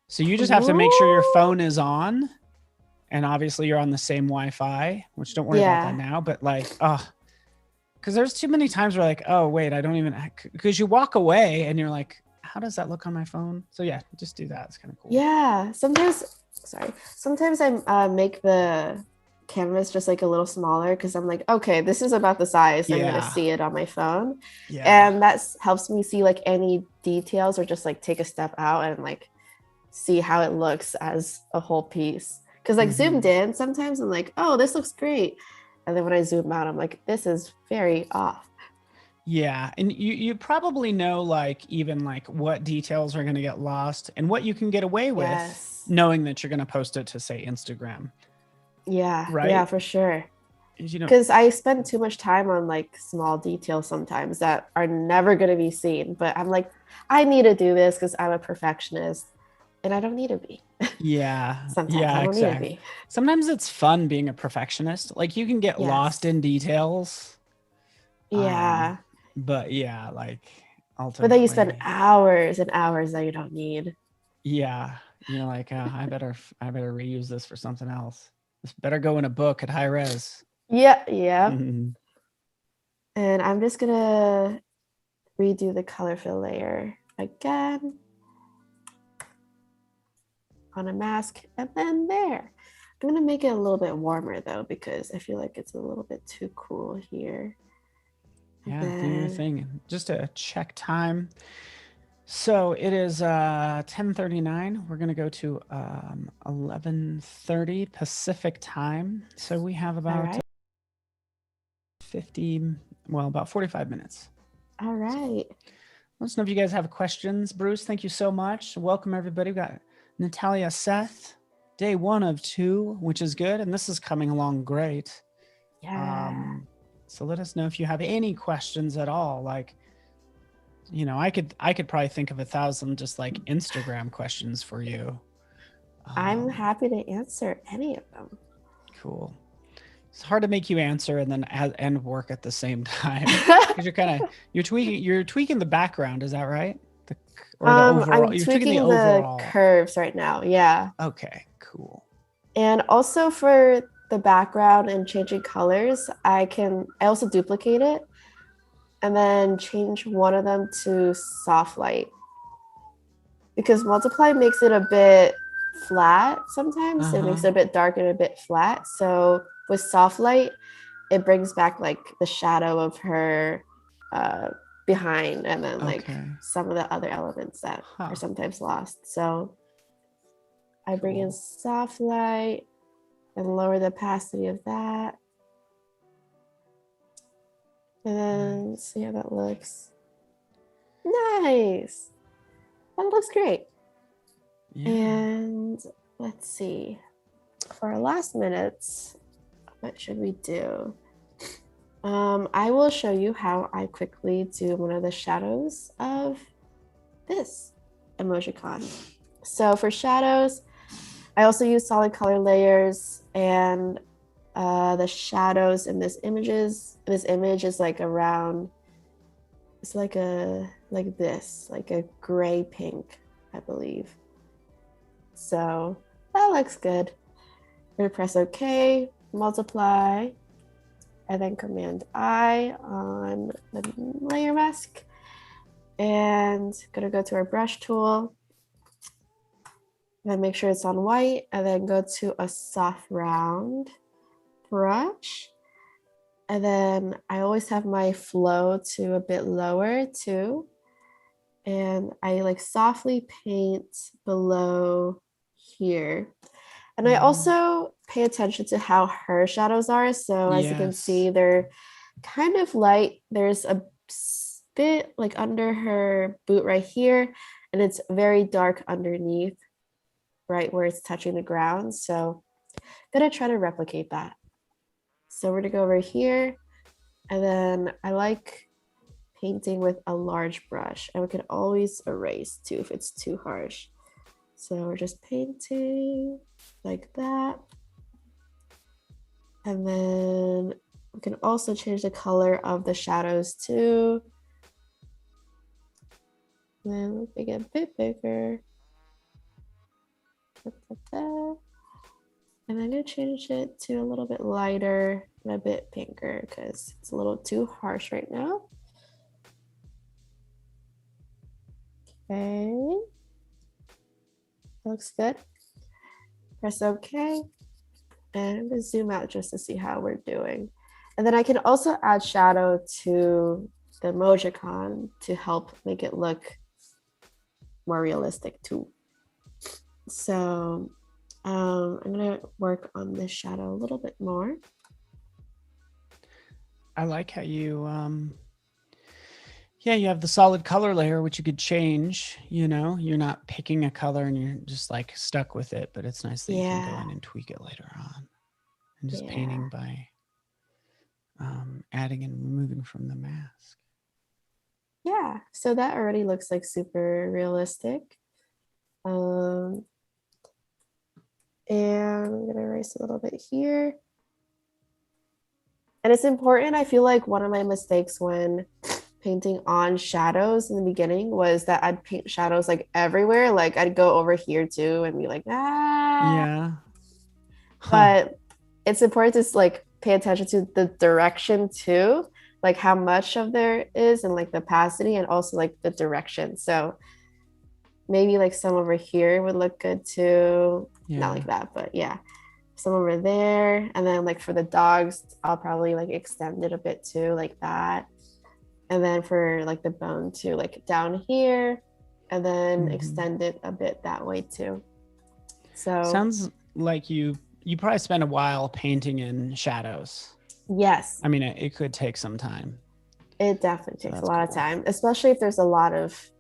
So you just have to make sure your phone is on, and obviously you're on the same Wi-Fi, which don't worry about that now, but like, because there's too many times where like, oh wait, I don't even, because you walk away and you're like, how does that look on my phone? So yeah, just do that. It's kind of cool. Yeah, sometimes I make the canvas just like a little smaller because I'm like, okay, this is about the size I'm gonna see it on my phone. And that helps me see like any details, or just like take a step out and like see how it looks as a whole piece. Because like zoomed in, sometimes I'm like, oh, this looks great, and then when I zoom out, I'm like, this is very off. Yeah, and you probably know like even like what details are going to get lost and what you can get away with, knowing that you're going to post it to say Instagram. Yeah, right. Yeah, for sure. Because I spend too much time on like small details sometimes that are never going to be seen. But I'm like, I need to do this because I'm a perfectionist, and I don't need to be. Yeah. Sometimes I don't need to be. Sometimes it's fun being a perfectionist. Like you can get lost in details. Yeah. But yeah, like ultimately. But then you spend hours and hours that you don't need. Yeah. You're like, I better reuse this for something else. This better go in a book at high res. Yeah. Mhm. And I'm just gonna redo the color fill layer again on a mask, and then there. I'm gonna make it a little bit warmer though, because I feel like it's a little bit too cool here. Yeah, do your thing. Just to check time. So it is 10:39. We're gonna go to 11:30 Pacific time. So we have about 45 minutes. All right. Let us know if you guys have questions. Bruce, thank you so much. Welcome everybody. We got Natalia Seth, day 1 of 2, which is good, and this is coming along great. Yeah. So let us know if you have any questions at all. Like, I could probably think of 1,000 just like Instagram questions for you. I'm happy to answer any of them. Cool. It's hard to make you answer and then and work at the same time because you're tweaking the background. Is that right? The overall. I'm tweaking the curves right now. Yeah. Okay. Cool. And also for the background and changing colors, I also duplicate it and then change one of them to soft light, because multiply makes it a bit flat sometimes. It makes it a bit dark and a bit flat. So with soft light, it brings back like the shadow of her behind, and then like some of the other elements that are sometimes lost. So I bring in soft light and lower the opacity of that. And then see how that looks. Nice. That looks great. Yeah. And let's see. For our last minutes, what should we do? I will show you how I quickly do one of the shadows of this emojicon. So for shadows, I also use solid color layers, and the shadows in this image is like around, it's like a gray pink, I believe. So that looks good. I'm gonna press OK, multiply, and then Command I on the layer mask, and gonna go to our brush tool, and then make sure it's on white, and then go to a soft round brush. And then I always have my flow to a bit lower too. And I like softly paint below here. And I also pay attention to how her shadows are. So as you can see, they're kind of light. There's a bit like under her boot right here, and it's very dark underneath, right where it's touching the ground. So I'm gonna try to replicate that. So we're gonna go over here, and then I like painting with a large brush, and we can always erase too if it's too harsh. So we're just painting like that. And then we can also change the color of the shadows too. And then make it a bit bigger. And I'm gonna change it to a little bit lighter and a bit pinker because it's a little too harsh right now. Okay. Looks good. Press OK. And I'm gonna zoom out just to see how we're doing. And then I can also add shadow to the emojicon to help make it look more realistic too. So I'm gonna work on this shadow a little bit more. I like how you you have the solid color layer, which you could change. You're not picking a color and you're just like stuck with it, but it's nice that you can go in and tweak it later on, and just painting by adding and removing from the mask. Yeah, so that already looks like super realistic. And I'm gonna erase a little bit here. And it's important, I feel like one of my mistakes when painting on shadows in the beginning was that I'd paint shadows like everywhere. Like I'd go over here too and be like, Yeah. But it's important to like pay attention to the direction too, like how much of there is and like the opacity and also like the direction. So maybe like some over here would look good too. Not like that, but yeah, some over there. And then like for the dogs, I'll probably like extend it a bit too, like that. And then for like the bone too, like down here, and then extend it a bit that way too. So sounds like you probably spend a while painting in shadows. yes, I mean, it could take some time. it definitely takes a lot of time, especially if there's a lot of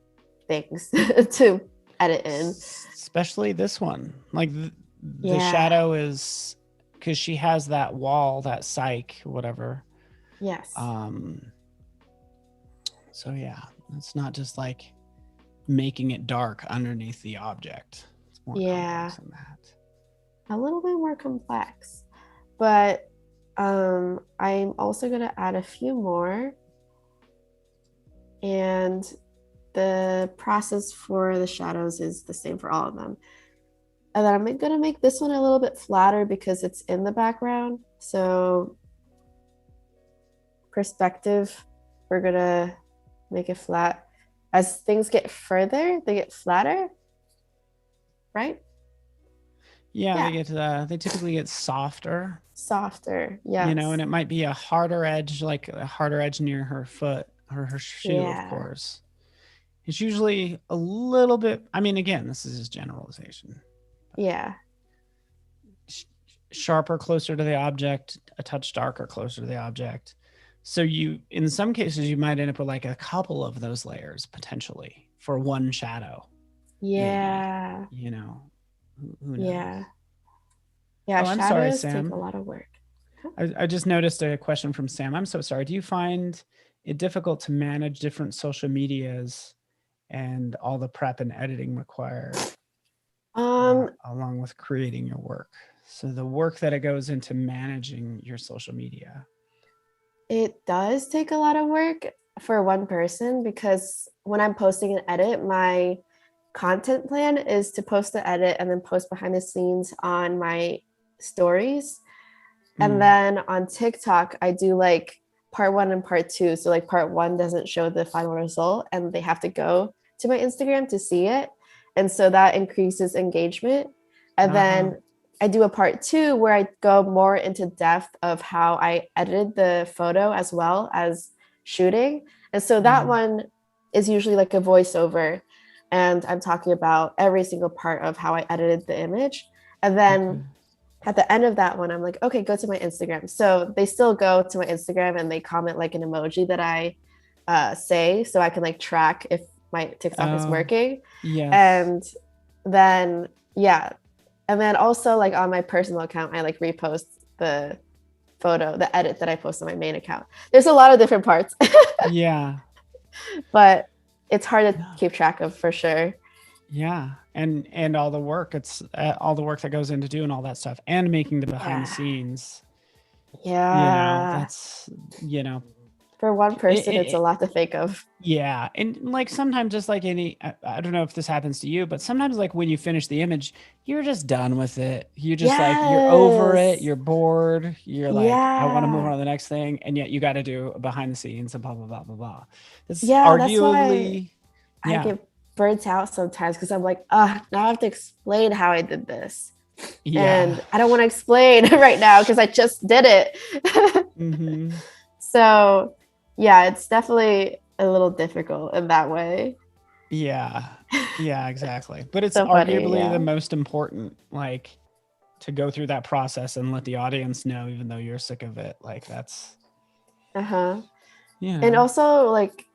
things to edit in. Especially this one. Like the shadow is, because she has that wall, that psych, whatever. Yes. So yeah, it's not just like making it dark underneath the object. It's more complex than that. A little bit more complex. But I'm also going to add a few more. And the process for the shadows is the same for all of them. And then I'm going to make this one a little bit flatter because it's in the background. So perspective, we're going to make it flat. As things get further, they get flatter, right? Yeah, they typically get softer. Yeah. You know, and it might be a harder edge, like a harder edge near her foot or her shoe, of course. It's usually a little bit, I mean, again, this is just generalization. Yeah. Sharper closer to the object, a touch darker closer to the object. So you, in some cases, you might end up with like a couple of those layers potentially for one shadow. Yeah. Maybe, you know, who knows? Yeah. Oh, I'm sorry, Sam. Take a lot of work. I just noticed a question from Sam. I'm so sorry. Do you find it difficult to manage different social medias and all the prep and editing required along with creating your work? So the work that it goes into managing your social media. It does take a lot of work for one person because when I'm posting an edit, my content plan is to post the edit and then post behind the scenes on my stories. And then on TikTok, I do like part 1 and part 2. So like part 1 doesn't show the final result and they have to go to my Instagram to see it. And so that increases engagement. And then I do a part 2 where I go more into depth of how I edited the photo as well as shooting. And so that one is usually like a voiceover. And I'm talking about every single part of how I edited the image. And then at the end of that one, I'm like, okay, go to my Instagram. So they still go to my Instagram and they comment like an emoji that I say so I can like track if my TikTok is working. Yes. And then, and then also like on my personal account, I like repost the photo, the edit that I post on my main account. There's a lot of different parts. Yeah. But it's hard to keep track of for sure. Yeah. And all the work, it's all the work that goes into doing all that stuff and making the behind the scenes. Yeah. You know, that's, you know, for one person, it's a lot to think of. Yeah. And like sometimes just like any, I don't know if this happens to you, but sometimes like when you finish the image, you're just done with it. You just like, you're over it. You're bored. You're like, I want to move on to the next thing. And yet you got to do behind the scenes and blah, blah, blah, blah, blah. It's arguably, that's why I get burnt out sometimes because I'm like, now I have to explain how I did this. And I don't want to explain right now because I just did it. So yeah, it's definitely a little difficult in that way. Yeah, exactly. But it's so arguably the most important, like to go through that process and let the audience know, even though you're sick of it. Like that's, yeah. And also like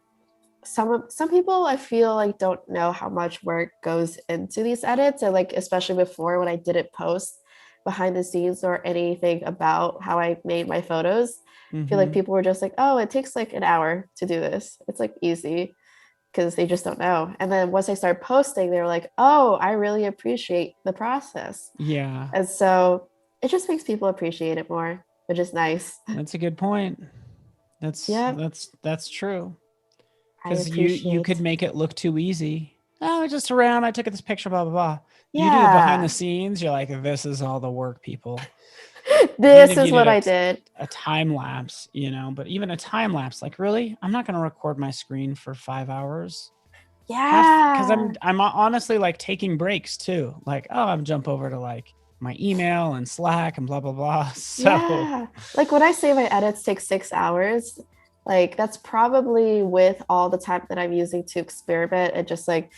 some people I feel like don't know how much work goes into these edits, and like especially before when I didn't post behind the scenes or anything about how I made my photos. I feel like people were just like, oh, it takes like an hour to do this. It's like easy because they just don't know. And then once I started posting, they were like, oh, I really appreciate the process. Yeah. And so it just makes people appreciate it more, which is nice. That's a good point. That's true. Because you could make it look too easy. Oh, just around, I took this picture, blah, blah, blah. Yeah. You do the behind the scenes, you're like, this is all the work, people. This is what I did. A time lapse, you know, but even a time lapse, like really, I'm not going to record my screen for 5 hours. Yeah. Because I'm honestly like taking breaks too. Like, oh, I'm jump over to like my email and Slack and blah, blah, blah. So yeah. Like when I say my edits take 6 hours, like that's probably with all the time that I'm using to experiment and just like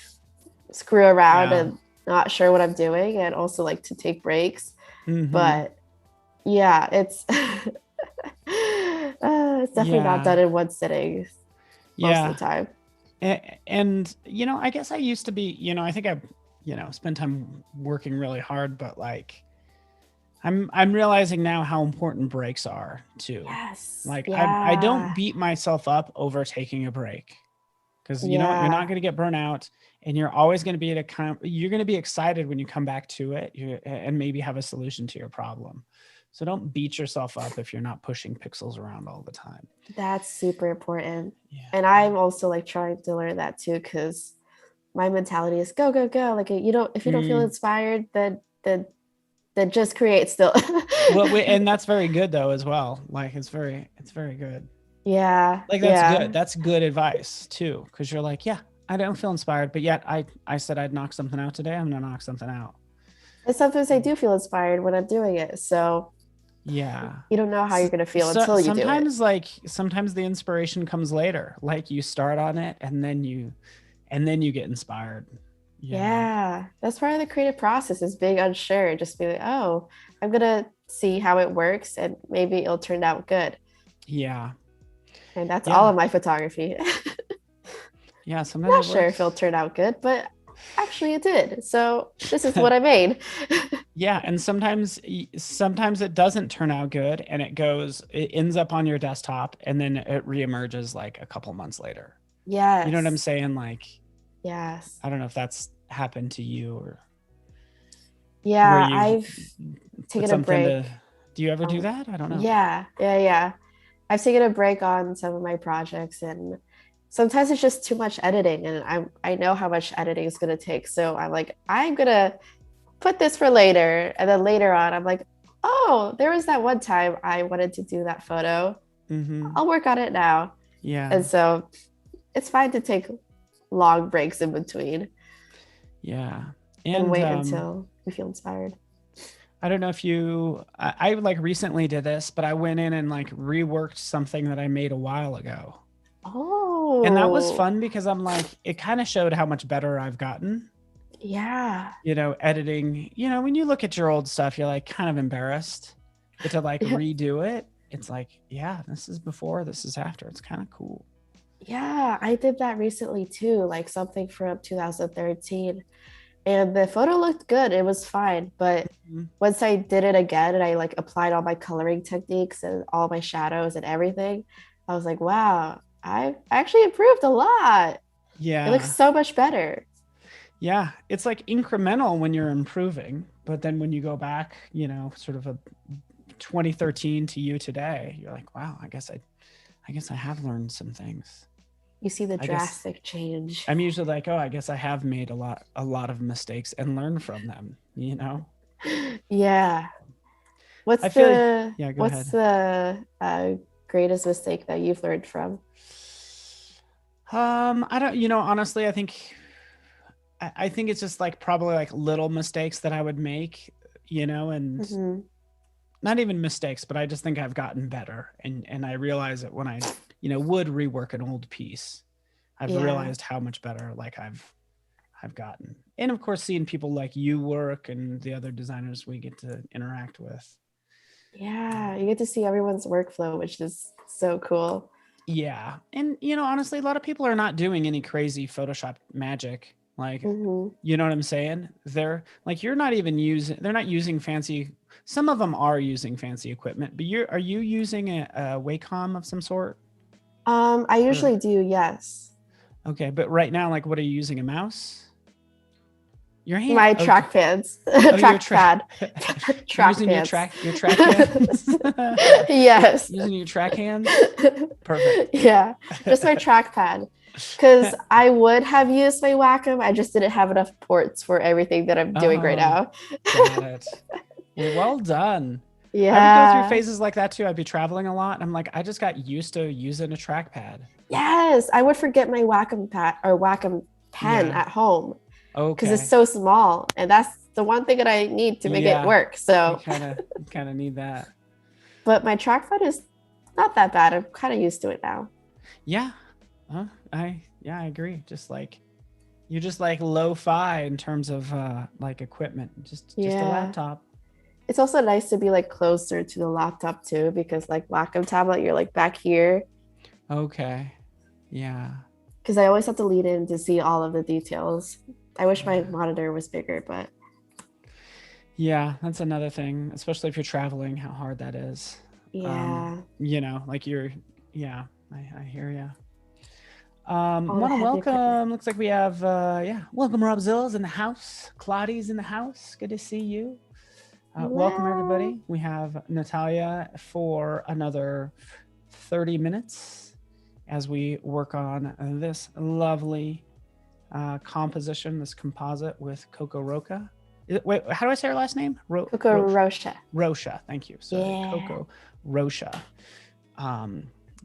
screw around and not sure what I'm doing, and also like to take breaks. But yeah, it's it's definitely not done in one sitting most of the time. And you know, I guess I used to be, you know, I think I, you know, spend time working really hard, but like I'm realizing now how important breaks are too. Yes. Like I don't beat myself up over taking a break, because you know what, you're not going to get burnt out, and you're always going to be you're going to be excited when you come back to it and maybe have a solution to your problem. So don't beat yourself up if you're not pushing pixels around all the time. That's super important. Yeah. And I'm also like trying to learn that too, because my mentality is go, go, go. Like if you don't feel inspired, then just create still. Well, and that's very good though as well. Like it's very good. Yeah. Like that's good. That's good advice too, because you're like, yeah, I don't feel inspired, but yet I said I'd knock something out today. I'm gonna knock something out. And sometimes I do feel inspired when I'm doing it. So yeah, you don't know how you're gonna feel until you do it. Sometimes the inspiration comes later. Like you start on it and then you get inspired. Yeah, that's part of the creative process, is being unsure. Just be like, oh, I'm gonna see how it works and maybe it'll turn out good. Yeah. And that's all of my photography. Yeah, sometimes I'm not sure if it'll turn out good, but actually it did. So this is what I made. Yeah, and sometimes it doesn't turn out good, and it ends up on your desktop, and then it reemerges like a couple months later. Yes. You know what I'm saying? Like, yes. I don't know if that's happened to you or. Yeah, I've taken a break. Do you ever do that? I don't know. Yeah. I've taken a break on some of my projects, and sometimes it's just too much editing, and I know how much editing is going to take. So I'm like, I'm going to put this for later. And then later on, I'm like, oh, there was that one time I wanted to do that photo. I'll work on it now. Yeah. And so it's fine to take long breaks in between. Yeah. And wait until we feel inspired. I don't know if I like recently did this, but I went in and like reworked something that I made a while ago. Oh. And that was fun because I'm like, it kind of showed how much better I've gotten. Yeah. You know, editing, you know, when you look at your old stuff, you're like kind of embarrassed. But to like redo it, it's like, yeah, this is before, this is after. It's kind of cool. Yeah, I did that recently too, like something from 2013. And the photo looked good. It was fine. But once I did it again and I like applied all my coloring techniques and all my shadows and everything, I was like, wow, I actually improved a lot. Yeah. It looks so much better. Yeah. It's like incremental when you're improving. But then when you go back, you know, sort of a 2013 to you today, you're like, wow, I guess I have learned some things. You see the drastic change. I'm usually like, oh, I guess I have made a lot of mistakes and learned from them, you know? Yeah. What's the greatest mistake that you've learned from? I don't, you know, honestly, I think it's just like probably like little mistakes that I would make, you know, and not even mistakes, but I just think I've gotten better. And I realize it when I, you know, would rework an old piece. I've realized how much better like I've gotten. And of course, seeing people like you work and the other designers we get to interact with. Yeah, you get to see everyone's workflow, which is so cool. Yeah. And, you know, honestly, a lot of people are not doing any crazy Photoshop magic. Like, you know what I'm saying? They're like, they're not using fancy. Some of them are using fancy equipment, but are you using a Wacom of some sort? I usually do, yes. Okay, but right now, like, what are you using? A mouse? Your hand? My trackpads. Trackpad. Using your track hands? Yes. Using your track hands? Perfect. Yeah, just my trackpad. Because I would have used my Wacom, I just didn't have enough ports for everything that I'm doing right now. Got it. Well done. I would go through Yeah. phases like that too. I'd be traveling a lot. I'm like, I just got used to using a trackpad. Yes, I would forget my Wacom pad or Wacom pen Yeah. at home because it's Okay. so small, and that's the one thing that I need to make it Yeah. work. You So, kind of need that. but my trackpad is not that bad. I'm kind of used to it now. Yeah. I agree. Just like you're just like lo-fi in terms of like equipment. Just a Yeah. laptop. It's also nice to be like closer to the laptop too, because like Wacom tablet, you're like back here. Okay. Yeah. Because I always have to lean in to see all of the details. I wish my Yeah. monitor was bigger, but Yeah, that's another thing, especially if you're traveling, how hard that is. yeah, You know, like yeah, I hear you. all the Want to heavy equipment. welcome, looks like we have, welcome Rob Zill's in the house. Claudia's in the house. Good to see you. Welcome Hello. everybody. We have Natalia for another 30 minutes as we work on this lovely composition, this composite with Coco Roca. Wait, how do I say her last name? Kukurosha. Rosha. Thank you. Sorry, Yeah. Coco Rosha.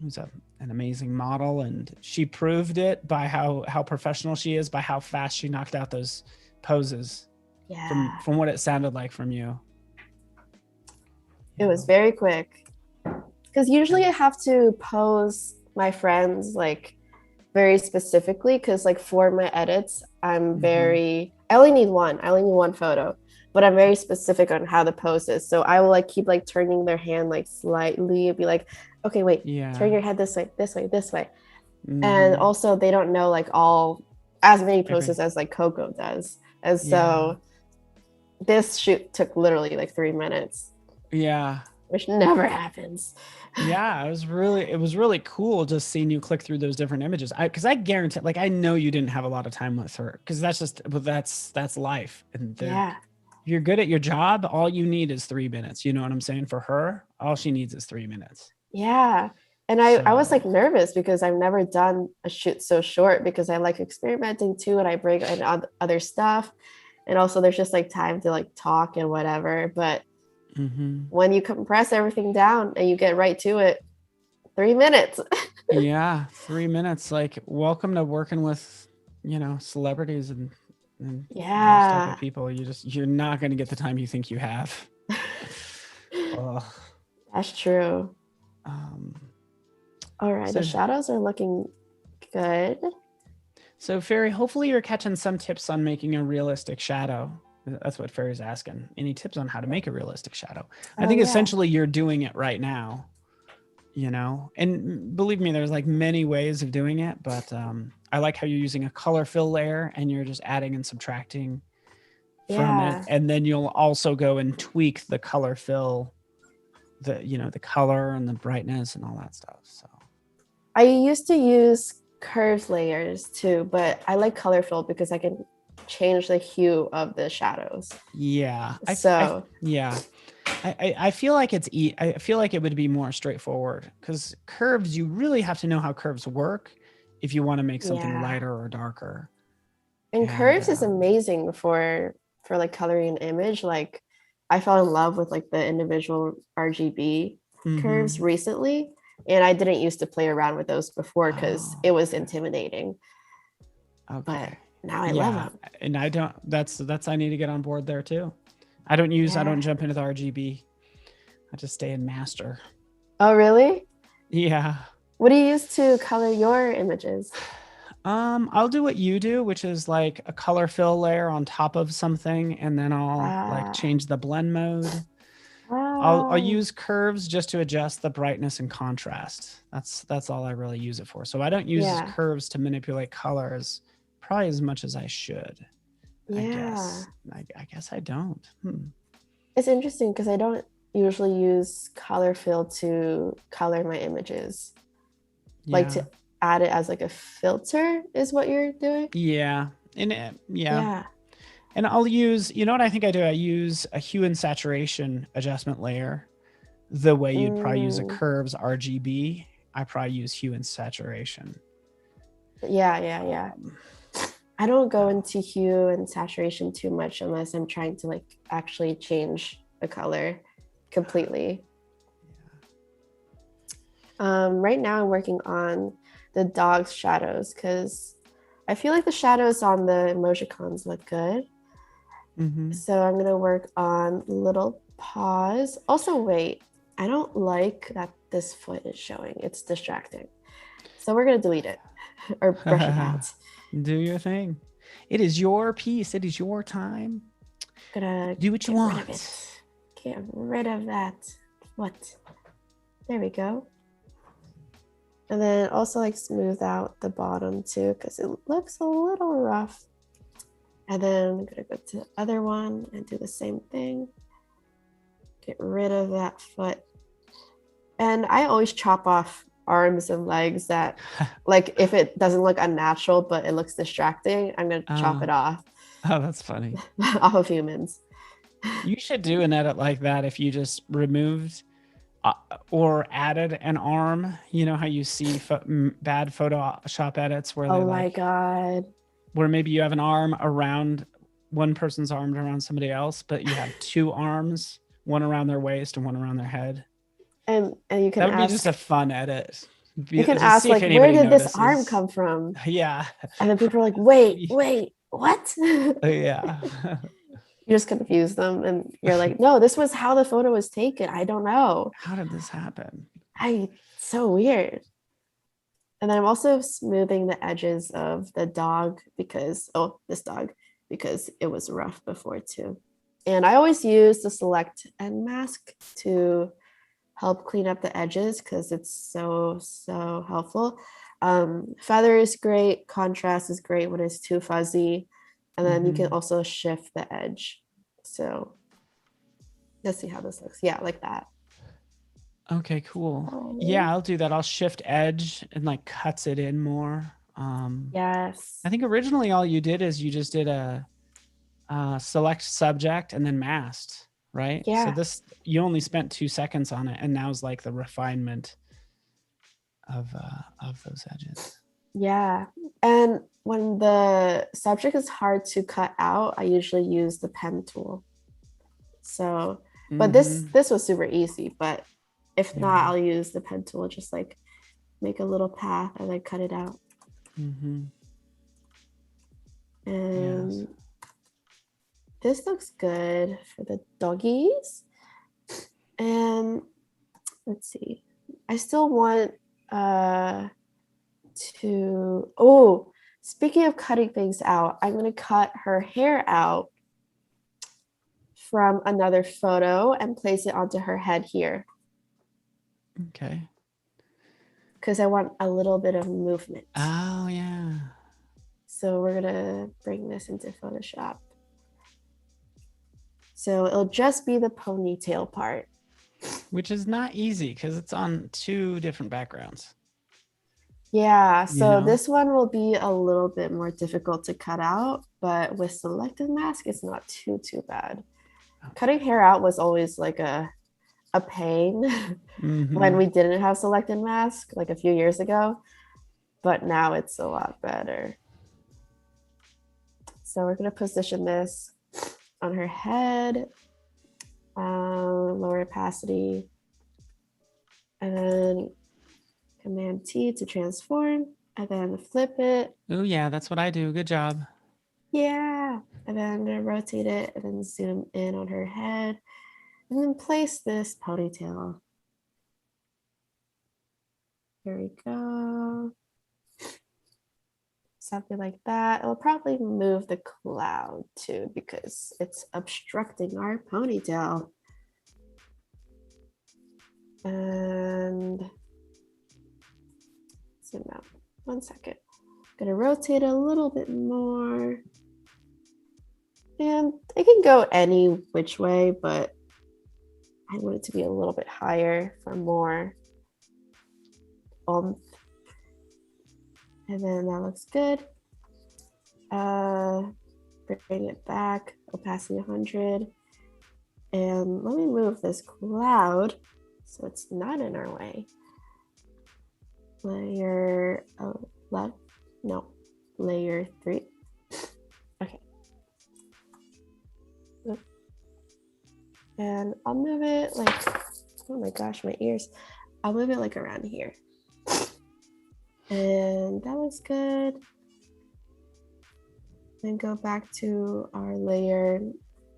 Who's an amazing model, and she proved it by how professional she is, by how fast she knocked out those poses. Yeah. From what it sounded like from you. It was very quick. Because usually I have to pose my friends like very specifically because like for my edits, I only need one. I only need one photo, but I'm very specific on how the pose is. So I will like keep like turning their hand like slightly and be like, okay, wait, turn your head this way, this way, this way. And also they don't know like all as many poses as like Coco does. And so this shoot took literally like 3 minutes. Yeah. Which never happens. Yeah, it was really cool just seeing you click through those different images. Because I guarantee, like, I know you didn't have a lot of time with her, because that's life. And Yeah. if you're good at your job, all you need is 3 minutes. You know what I'm saying? For her, all she needs is 3 minutes. Yeah. And I was like nervous because I've never done a shoot so short because I like experimenting too, and I bring in other stuff. And also there's just like time to like talk and whatever. But when you compress everything down and you get right to it, 3 minutes. Yeah, 3 minutes. Like, welcome to working with, celebrities and those type of people. You're not going to get the time you think you have. That's true. All right, the shadows are looking good. So Fairy, hopefully you're catching some tips on making a realistic shadow. That's what Fairy's asking. Any tips on how to make a realistic shadow? I think essentially you're doing it right now, and believe me, there's like many ways of doing it, but I like how you're using a color fill layer and you're just adding and subtracting from it. And then you'll also go and tweak the color fill, the color and the brightness and all that stuff. So I used to use curves layers too, but I like color fill because I can change the hue of the shadows. Yeah. I feel like I feel like it would be more straightforward, because curves, you really have to know how curves work if you want to make something lighter or darker. And curves is amazing for like coloring an image. Like I fell in love with like the individual RGB curves recently, and I didn't used to play around with those before because it was intimidating. Okay. But now I love them. And I don't, that's I need to get on board there too. I don't jump into the RGB. I just stay in master. Oh, really? Yeah. What do you use to color your images? I'll do what you do, which is like a color fill layer on top of something, and then I'll like change the blend mode. I'll use curves just to adjust the brightness and contrast. That's all I really use it for. So I don't use curves to manipulate colors probably as much as I should. I guess I don't. It's interesting because I don't usually use color fill to color my images. Like to add it as like a filter is what you're doing? Yeah. And I'll use, what I think I do? I use a hue and saturation adjustment layer the way you'd probably use a curves RGB. I probably use hue and saturation. Yeah. I don't go into hue and saturation too much unless I'm trying to like actually change the color. completely. Right now I'm working on the dog's shadows because I feel like the shadows on the emojicons look good. So I'm gonna work on little paws. Also, wait, I don't like that this foot is showing. It's distracting. So we're gonna delete it or brush it out. Do your thing. It is your piece. It is your time. Gonna do what you get want. rid of it. Get rid of that. What? There we go. And then also like smooth out the bottom too because it looks a little rough. And then I'm gonna go to the other one and do the same thing. Get rid of that foot. And I always chop off arms and legs that, like, if it doesn't look unnatural but it looks distracting, I'm gonna chop it off. Oh, that's funny. Off of humans. You should do an edit like that if you just removed or added an arm. You know how you see bad Photoshop edits where oh my god, where maybe you have an arm around one person's arm around somebody else, but you have two arms, one around their waist and one around their head. And you can that would be just a fun edit. You can ask like, where did this arm come from? Yeah. And then people are like, wait, what? Yeah. You just confuse them and you're like, no, this was how the photo was taken. I don't know. How did this happen? So weird. And then I'm also smoothing the edges of the dog because it was rough before too. And I always use the select and mask to help clean up the edges because it's so helpful. Feather is great, contrast is great when it's too fuzzy, and then you can also shift the edge. So let's see how this looks. Yeah, like that. Okay, cool. Yeah, I'll do that. I'll shift edge and like cuts it in more. Yes. I think originally all you did is you just did a select subject and then masked, right? Yeah. So this, you only spent 2 seconds on it, and now's like the refinement of those edges. Yeah. And when the subject is hard to cut out, I usually use the pen tool. So, but this was super easy, but if not, I'll use the pen tool, just like make a little path and then cut it out. And this looks good for the doggies. And let's see, I still want speaking of cutting things out, I'm going to cut her hair out from another photo and place it onto her head here. Okay. Because I want a little bit of movement. Oh, yeah. So we're going to bring this into Photoshop. So it'll just be the ponytail part. Which is not easy because it's on 2 different backgrounds. Yeah, so this one will be a little bit more difficult to cut out, but with selected mask, it's not too bad. Okay. Cutting hair out was always like a pain when we didn't have selected mask like a few years ago, but now it's a lot better. So we're going to position this on her head, lower opacity, and then Command T to transform, and then flip it. Oh yeah, that's what I do. Good job. Yeah, and then I'm gonna rotate it and then zoom in on her head, and then place this ponytail. Here we go. Something like that. It'll probably move the cloud too because it's obstructing our ponytail. And zoom out. 1 second. Gonna rotate a little bit more. And it can go any which way, but I want it to be a little bit higher for more oomph. And then that looks good. Bring it back, opacity 100. And let me move this cloud so it's not in our way. Layer layer 3. Okay. And I'll move it like, oh my gosh, my ears. I'll move it like around here. And that looks good. Then go back to our layer,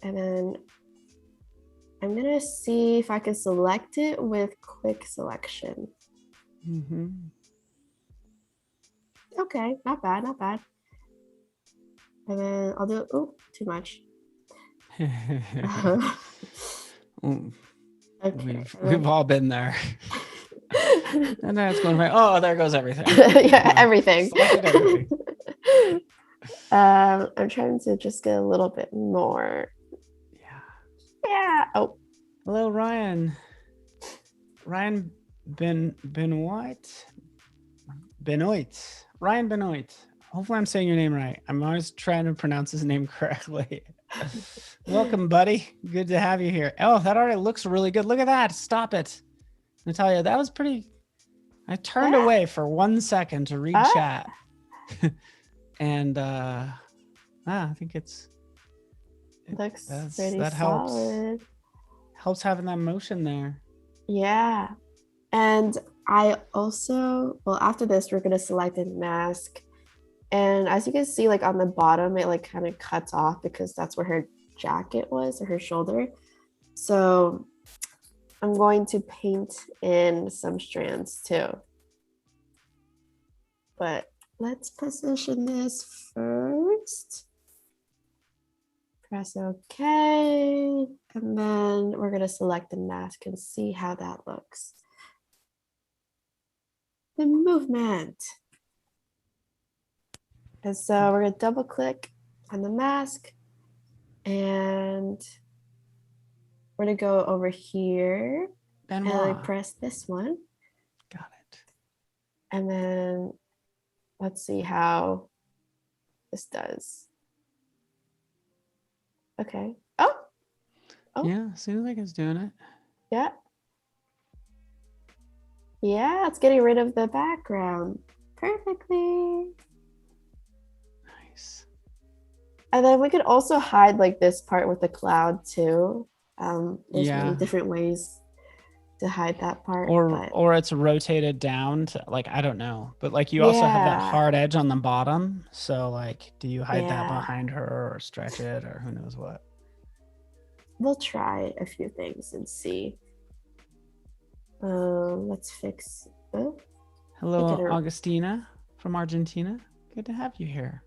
and then I'm gonna see if I can select it with quick selection. Okay, not bad, not bad. And then I'll do, oh, too much. Okay. We've all been there. And then it's going right. Oh, there goes everything. Yeah, everything. everything. I'm trying to just get a little bit more. Yeah. Oh. Hello, Ryan. Ryan Benoit. Ryan Benoit. Hopefully I'm saying your name right. I'm always trying to pronounce his name correctly. Welcome, buddy. Good to have you here. Oh, that already looks really good. Look at that. Stop it. Natalia, that was pretty. I turned away for 1 second to read chat. And I think looks pretty solid. Helps having that motion there. Yeah. And I also, well, after this, we're going to select a mask. And as you can see, like on the bottom, it like kind of cuts off because that's where her jacket was, or her shoulder. So I'm going to paint in some strands too. But let's position this first. Press OK. And then we're going to select the mask and see how that looks. The movement. And so we're going to double click on the mask, and we're going to go over here and like press this one. Got it. And then let's see how this does. Okay. Oh. Yeah, seems like it's doing it. Yeah. Yeah, it's getting rid of the background perfectly. Nice. And then we could also hide like this part with the cloud too. There's many different ways to hide that part. Or it's rotated down to, like, I don't know. But like you also have that hard edge on the bottom. So like, do you hide that behind her or stretch it or who knows what? We'll try a few things and see. Let's fix. Oh. Hello, Augustina from Argentina. Good to have you here.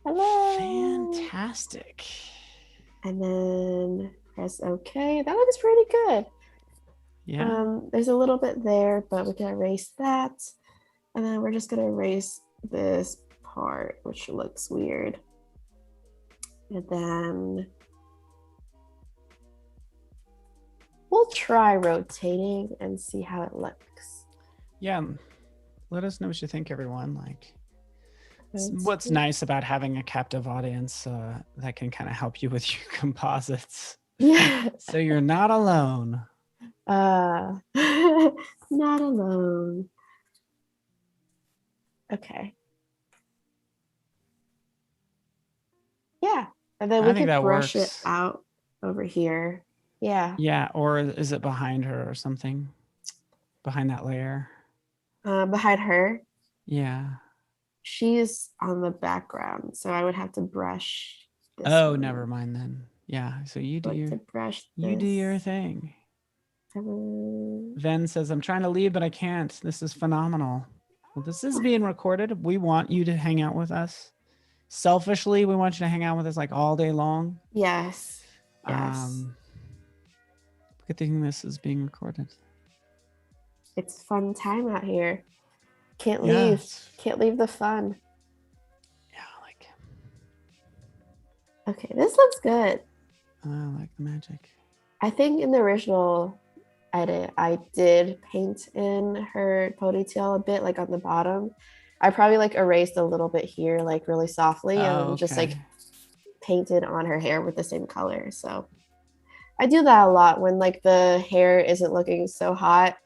Hello. Fantastic. And then press OK. That looks pretty good. Yeah. There's a little bit there, but we can erase that. And then we're just going to erase this part, which looks weird. And then we'll try rotating and see how it looks. Yeah. Let us know what you think, everyone. Like, what's nice about having a captive audience that can kind of help you with your composites. Yeah. So you're not alone. Not alone. Okay. Yeah. And then we can brush it out over here. Yeah. Yeah. Or is it behind her or something? Behind that layer? Behind her. Yeah. She's on the background, so I would have to brush this one. Never mind then. Yeah. So you do your thing. Ven says, I'm trying to leave, but I can't. This is phenomenal. Well, this is being recorded. We want you to hang out with us. Selfishly, we want you to hang out with us like all day long. Yes. Yes. Good thing this is being recorded. It's fun time out here. Can't leave. Can't leave the fun. Yeah, like. Okay, this looks good. I like the magic. I think in the original edit, I did paint in her ponytail a bit, like on the bottom. I probably like erased a little bit here, like really softly, and just like painted on her hair with the same color. So I do that a lot when like the hair isn't looking so hot.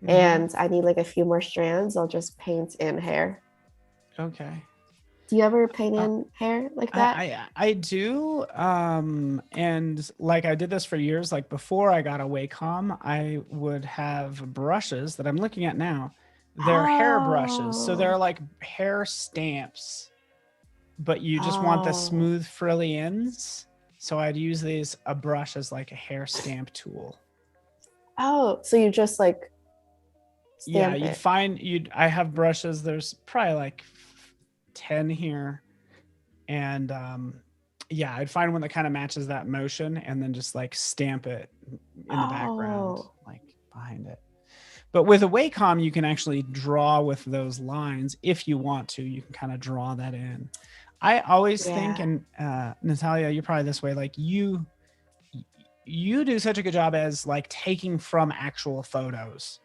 And I need like a few more strands. I'll just paint in hair. Okay. Do you ever paint in hair like that? I do. And like I did this for years. Like before I got a Wacom, I would have brushes that I'm looking at now. They're hair brushes. So Oh, they're like hair stamps, but you just want the oh, smooth frilly ends. So I'd use a brush as like a hair stamp tool. oh. So you just like Yeah, stamp it. I have brushes. There's probably like 10 here. And yeah, I'd find one that kind of matches that motion and then just like stamp it in the background, Oh, like behind it. But with a Wacom, you can actually draw with those lines if you want to. You can kind of draw that in. I always think, yeah. and Natalia, you're probably this way, like you do such a good job as like taking from actual photos.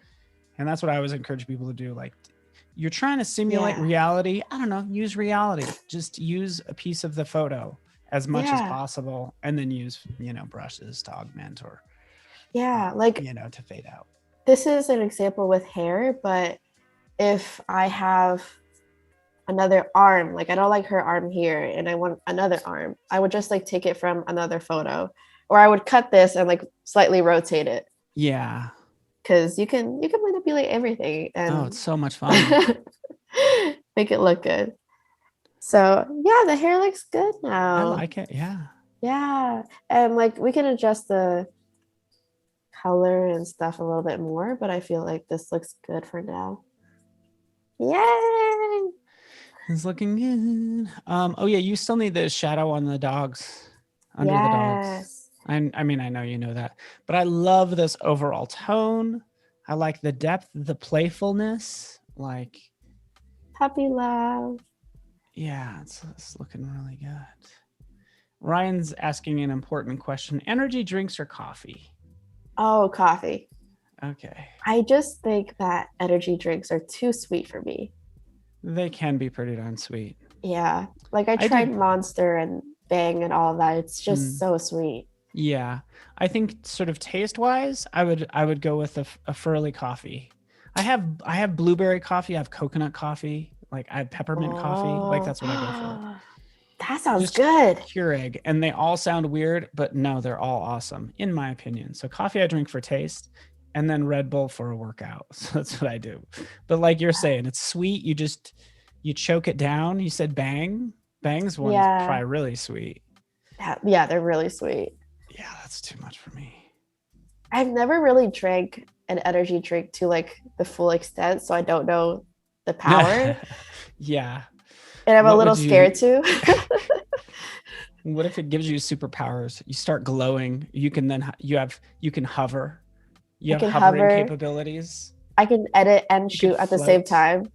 And that's what I always encourage people to do. Like you're trying to simulate Yeah. reality. I don't know, use reality. Just use a piece of the photo as much as Yeah. possible and then use, brushes to augment or, Yeah. Like to fade out. this is an example with hair, but if I have another arm, like I don't like her arm here and I want another arm, I would just like take it from another photo, or I would cut this and like slightly rotate it, Yeah. because you can manipulate everything Oh, and it's so much fun. make it look good. So yeah, the hair looks good I now. like it. Yeah. Yeah. And like we can adjust the color and stuff a little bit more, but I feel like this looks good for now. Yay! It's looking good. Oh yeah, you still need the shadow on the dogs, under the dogs. Yes. I mean, I know you know that, but I love this overall tone. I like the depth, the playfulness. Like, Puppy love. yeah, it's looking really good. Ryan's asking an important question: energy drinks or coffee? Oh, coffee. Okay, I just think that energy drinks are too sweet for me. they can be pretty darn sweet. Yeah. Like I I do. tried Monster and Bang and all of that. It's just Mm, so sweet. yeah, I think sort of taste wise, I would go with a Furley coffee. I have blueberry coffee. I have coconut coffee. Like I have peppermint coffee. Like Oh, that's what I go for. that sounds Just good. Keurig, and they all sound weird, but no, they're all awesome in my opinion. So coffee I drink for taste, and then Red Bull for a workout. So that's what I do. But like you're saying, it's sweet. You choke it down. You said Bang. Bang's one is Yeah. probably really sweet. Yeah, they're really sweet. Yeah, that's too much for me. I've never really drank an energy drink to like the full extent, so I don't know the power. Yeah. And I'm a What little would scared you too. what if it gives you superpowers? You start glowing. You can then you can hover. You I have can hovering hover, capabilities. I can edit and You could shoot at the same float. time.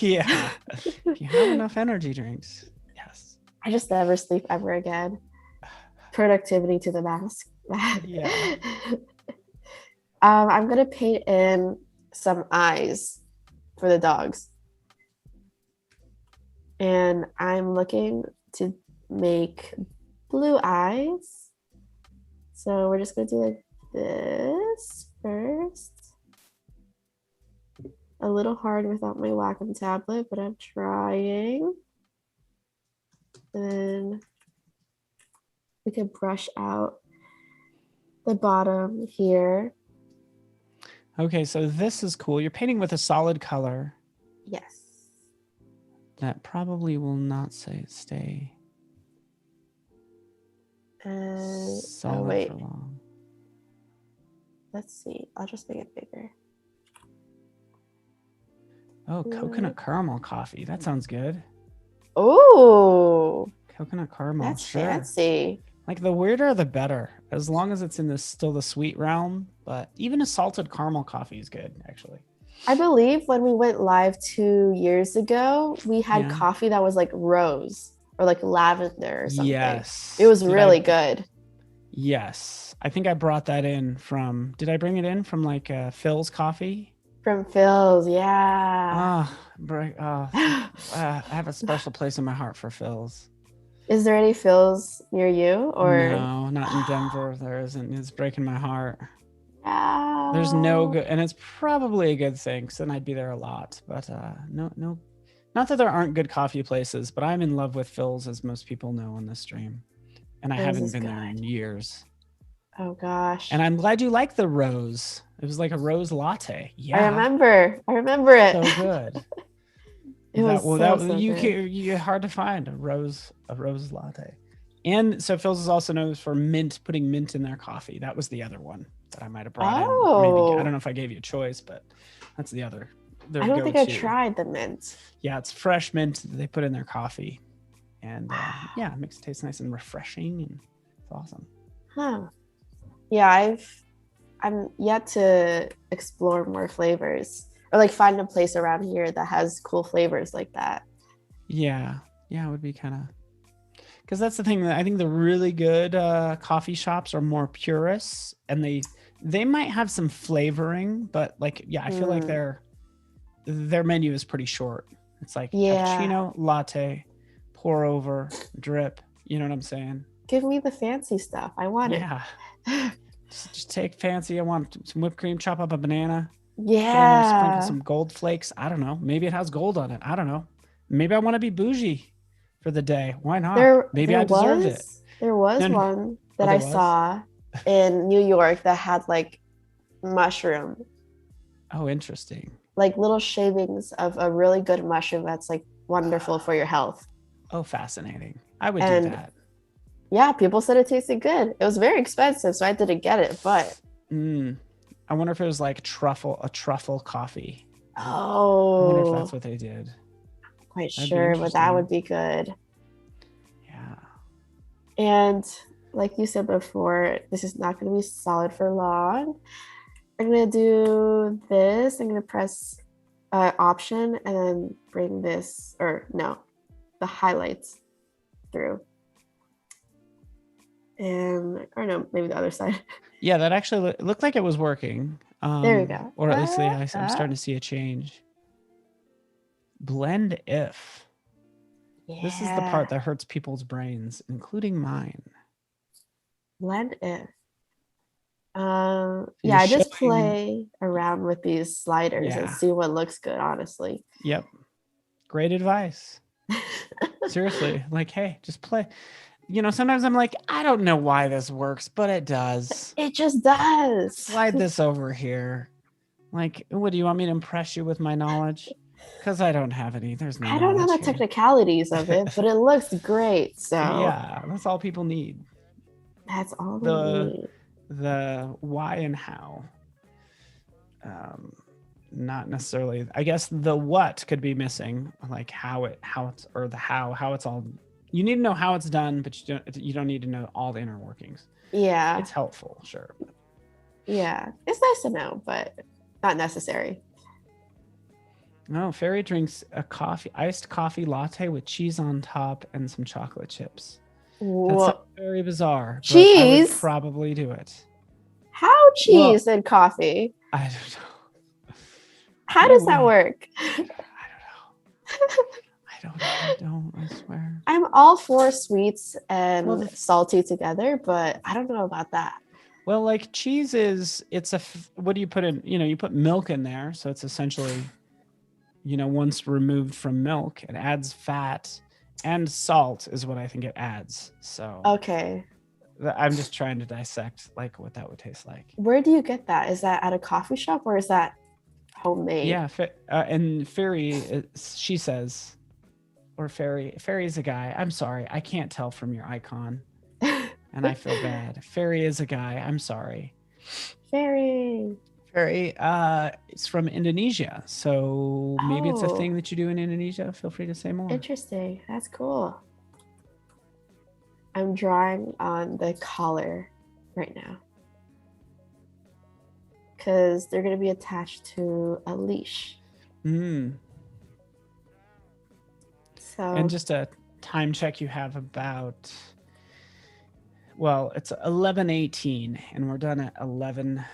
Yeah. If you have enough energy drinks. Yes. I just never sleep ever again. Productivity to the max. Yeah. I'm gonna paint in some eyes for the dogs. And I'm looking to make blue eyes. So we're just gonna do like this first. A little hard without my Wacom tablet, but I'm trying. And we can brush out the bottom here. Okay, so this is cool. You're painting with a solid color. Yes. That probably will not stay And oh solid wait, for long. let's see. I'll just make it bigger. Oh, coconut caramel coffee. That sounds good. Oh, Coconut caramel, that's sure. fancy. Like the weirder the better, as long as it's in the still the sweet realm. But even a salted caramel coffee is good, actually. I believe when we went live 2 years ago, we had Yeah. coffee that was like rose or like lavender or something. Yes. It was really good. Yes. I think I brought that in from, did I bring it in from like Phil's Coffee? From Phil's, yeah. I have a special place in my heart for Phil's. Is there any Phil's near you or? No, not in Denver. There isn't. It's breaking my heart. No. There's no good, and it's probably a good thing, because then I'd be there a lot. But no Not that there aren't good coffee places, but I'm in love with Phil's, as most people know on this stream. And I Phil's haven't is been there good. in years. Oh gosh. And I'm glad you like the rose. It was like a rose latte. Yeah. I remember it. So good. It was so you good. hard to find a rose latte. And so Phil's is also known for putting mint in their coffee. That was the other one that I might have brought in. Maybe I don't know if I gave you a choice, but that's the other. I don't think I tried the mint. Yeah, it's fresh mint that they put in their coffee, and yeah, it makes it taste nice and refreshing, and it's awesome. Huh. Yeah, I'm yet to explore more flavors, or like find a place around here that has cool flavors like that. Yeah, it would be kind of, because that's the thing, that I think the really good coffee shops are more purists, and they might have some flavoring, but like, yeah, I feel like their menu is pretty short. It's like cappuccino, latte, pour over, drip. You know what I'm saying? Give me the fancy stuff. I want it. Yeah. just take fancy. I want some whipped cream, chop up a banana. Yeah. Sprinkle some gold flakes. I don't know. Maybe it has gold on it. I don't know. Maybe I want to be bougie for the day. Why not? Maybe I deserved it. There was one that I saw in New York that had like mushroom. Oh, interesting. Like little shavings of a really good mushroom that's like wonderful for your health. Oh, fascinating. I would do that. Yeah, people said it tasted good. It was very expensive, so I didn't get it, but I wonder if it was like a truffle coffee. Oh. I wonder if that's what they did. I'm quite sure, but that would be good. Yeah. And like you said before, this is not going to be solid for long. I'm going to do this. I'm going to press Option and then bring this, the highlights through. And, or no, maybe the other side. Yeah, that actually looked like it was working. There we go. Or at least I'm starting to see a change. Blend if. Yeah. This is the part that hurts people's brains, including mine. Blend if. Yeah, I just play around with these sliders and see what looks good, honestly. Yep. Great advice. Seriously, like, hey, just play. You know, sometimes I'm like, I don't know why this works, but it does. It just does. Slide this over here. Like, what do you want me to impress you with my knowledge? Because I don't have any. There's no. I don't know the technicalities of it, but it looks great. So yeah, that's all people need. That's all they need. The why and how. Not necessarily. I guess the what could be missing, like how it's all. You need to know how it's done, but you don't need to know all the inner workings. Yeah, it's helpful, sure. Yeah, it's nice to know, but not necessary. No, Fairy drinks a iced coffee latte with cheese on top and some chocolate chips. That's very bizarre. Cheese? But I would probably do it. How cheese and coffee? I don't know. How does that work? I don't, I swear. I'm all for sweets and salty together, but I don't know about that. Well, like cheese what do you put in? You know, you put milk in there. So it's essentially, you know, once removed from milk, it adds fat and salt is what I think it adds. So. Okay. I'm just trying to dissect like what that would taste like. Where do you get that? Is that at a coffee shop or is that homemade? Yeah. And Fairy, she says, or Fairy is a guy. I'm sorry. I can't tell from your icon. And I feel bad. Fairy is a guy. I'm sorry. Fairy, it's from Indonesia. So maybe it's a thing that you do in Indonesia. Feel free to say more. Interesting. That's cool. I'm drawing on the collar right now because they're going to be attached to a leash. So, and just a time check, you have about, well, it's 11:18 and we're done at 11:25.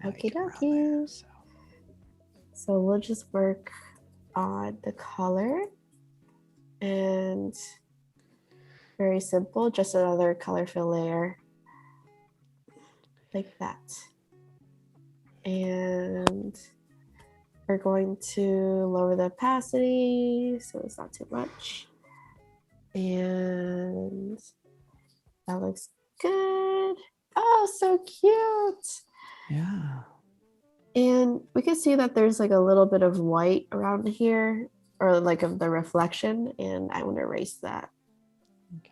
Okie dokie. So we'll just work on the color and very simple, just another color fill layer like that. And we're going to lower the opacity so it's not too much. And that looks good. Oh, so cute. Yeah. And we can see that there's like a little bit of white around here, or like of the reflection, and I want to erase that. Okay.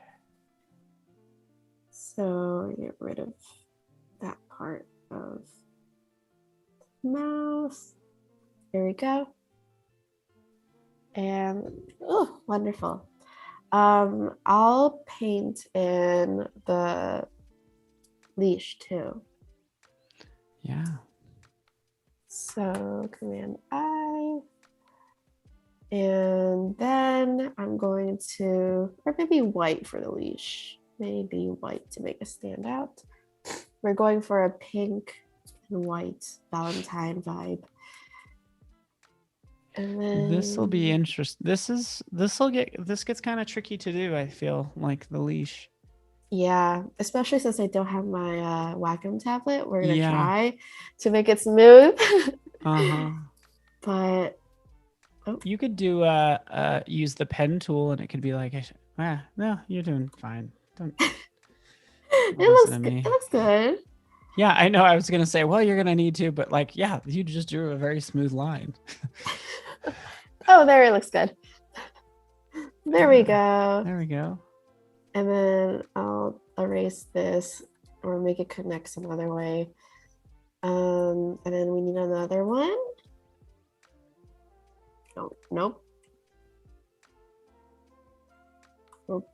So get rid of that part of the mouth. There we go. And oh, wonderful. I'll paint in the leash too. Yeah. So Command I. And then I'm going to, or maybe white for the leash. Maybe white to make it stand out. We're going for a pink and white Valentine vibe. And then This will be interesting. This gets kind of tricky to do, I feel, like the leash. yeah, especially since I don't have my Wacom tablet, we're gonna Yeah. try to make it smooth. Uh-huh. But You could do use the pen tool and it could be like, no, you're doing fine. Don't it looks good. It looks good. Yeah, I know. I was gonna say, well, you're gonna need to, but like, yeah, you just drew a very smooth line. Oh, there it looks good. There we go. There we go. And then I'll erase this or make it connect some other way. And then we need another one. Oh, nope. Nope.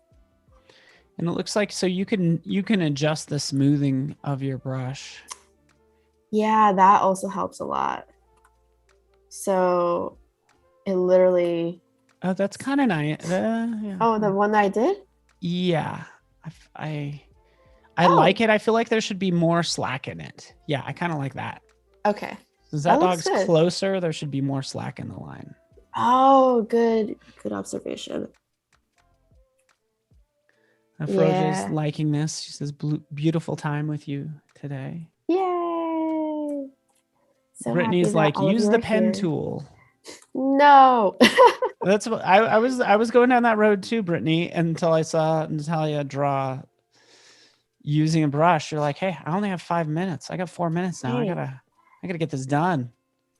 And it looks like so you can adjust the smoothing of your brush. Yeah, that also helps a lot. So it literally. Oh, that's kind of nice. Yeah. Oh, the one that I did? Yeah. I like it. I feel like there should be more slack in it. Yeah, I kind of like that. Okay. Since that dog's closer, there should be more slack in the line. Oh, good observation. Froja's liking this. She says, beautiful time with you today. Yay. So Brittany's like, use the pen tool. No. That's what I was going down that road too, Brittany, until I saw Natalia draw using a brush. You're like, hey, I only have 5 minutes. I got 4 minutes now. Hey. I gotta get this done.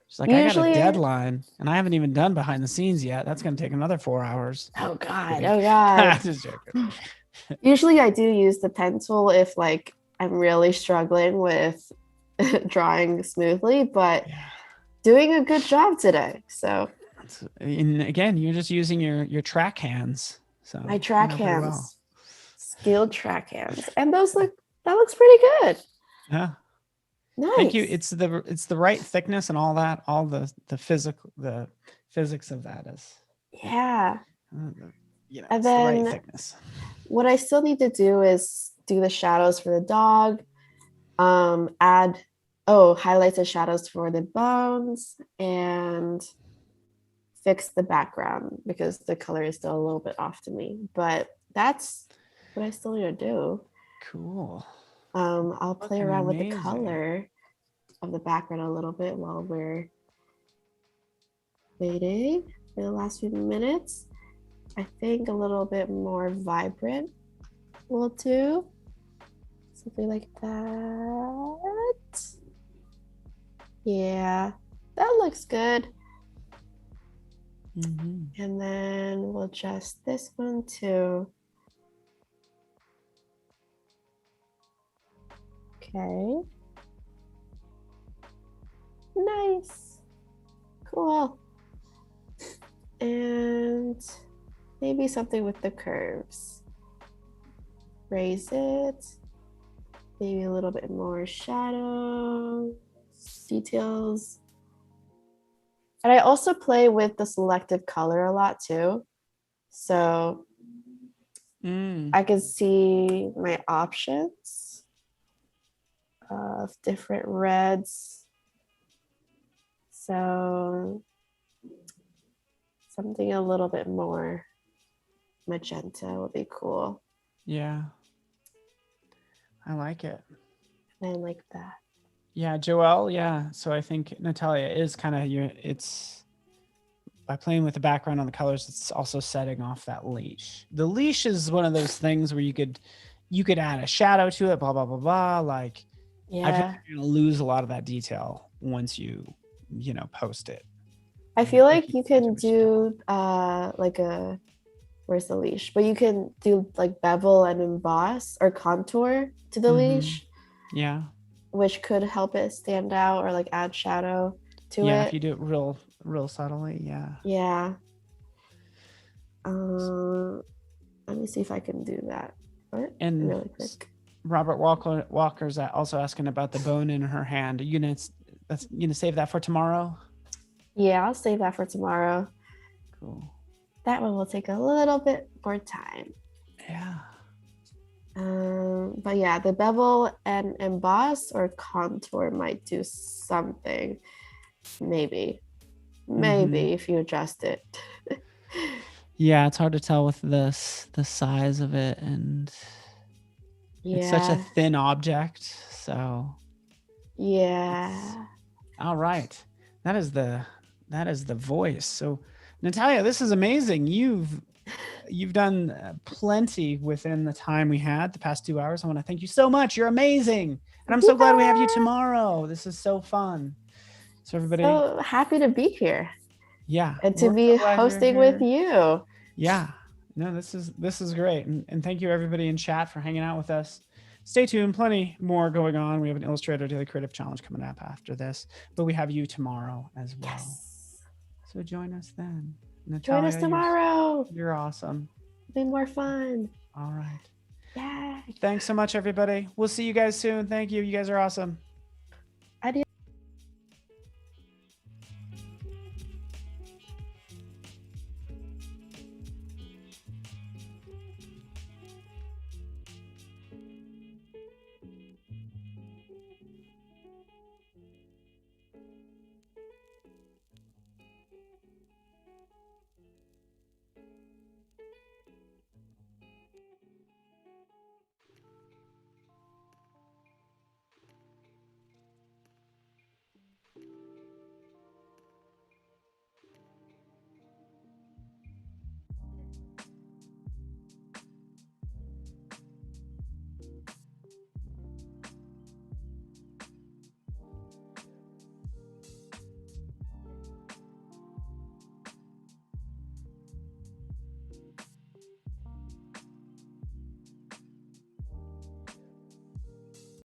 She's like, usually, I got a deadline and I haven't even done behind the scenes yet. That's gonna take another 4 hours. Oh God. Just joking. Usually I do use the pen tool if like I'm really struggling with drawing smoothly, but doing a good job today. So and again, you're just using your track hands. So my track hands, skilled track hands, and that looks pretty good. Yeah. Nice. Thank you. It's the right thickness and all that. All the physics of that is. Yeah. And then the right thickness. What I still need to do is do the shadows for the dog. Highlights and shadows for the bones and fix the background because the color is still a little bit off to me. But that's what I still need to do. Cool. I'll play around with the color of the background a little bit while we're waiting for the last few minutes. I think a little bit more vibrant will do. Something like that. Yeah, that looks good. Mm-hmm. And then we'll adjust this one too. Okay. Nice. Cool. And maybe something with the curves. Raise it. Maybe a little bit more shadow, details. And I also play with the selective color a lot too. So I can see my options of different reds. So something a little bit more magenta would be cool. Yeah. I like it. I like that. Yeah, Joelle. Yeah. So I think Natalia is kind of it's by playing with the background on the colors, it's also setting off that leash. The leash is one of those things where you could add a shadow to it, blah, blah, blah, blah. Like I feel Yeah. like you're gonna lose a lot of that detail once post it. I feel If like you you set to can what you don't. do like a where's the leash? But you can do like bevel and emboss or contour to the Mm-hmm. leash, Yeah. which could help it stand out or like add shadow to Yeah. If you it. do it real subtly. Yeah. Yeah. Um, Let me see if I can do that. What? And Really quick. Robert Walker's also asking about the bone in her hand. Are you gonna save that for tomorrow? Yeah, I'll save that for tomorrow. Cool. That one will take a little bit more time. Yeah. But yeah, the bevel and emboss or contour might do something. Maybe. Mm-hmm. Maybe if you adjust it. Yeah, it's hard to tell with the size of it, and it's such a Yeah. thin object. So it's Yeah. all right. That is the voice. So Natalia, this is amazing. You've done plenty within the time we had the past 2 hours. I want to thank you so much. You're amazing, and I'm so glad we have you Yeah. tomorrow. This is so fun. So everybody, So happy to be here yeah, and to we're so be glad you're hosting with here. you. Yeah. No, this is great. And thank you everybody in chat for hanging out with us. Stay tuned, plenty more going on. We have an Illustrator Daily Creative Challenge coming up after this, but we have you tomorrow as well. Yes. So join us then. Join Natalia, us tomorrow. you're awesome. Be more fun. All right. Yeah. Thanks so much, everybody. We'll see you guys soon. Thank you. You guys are awesome.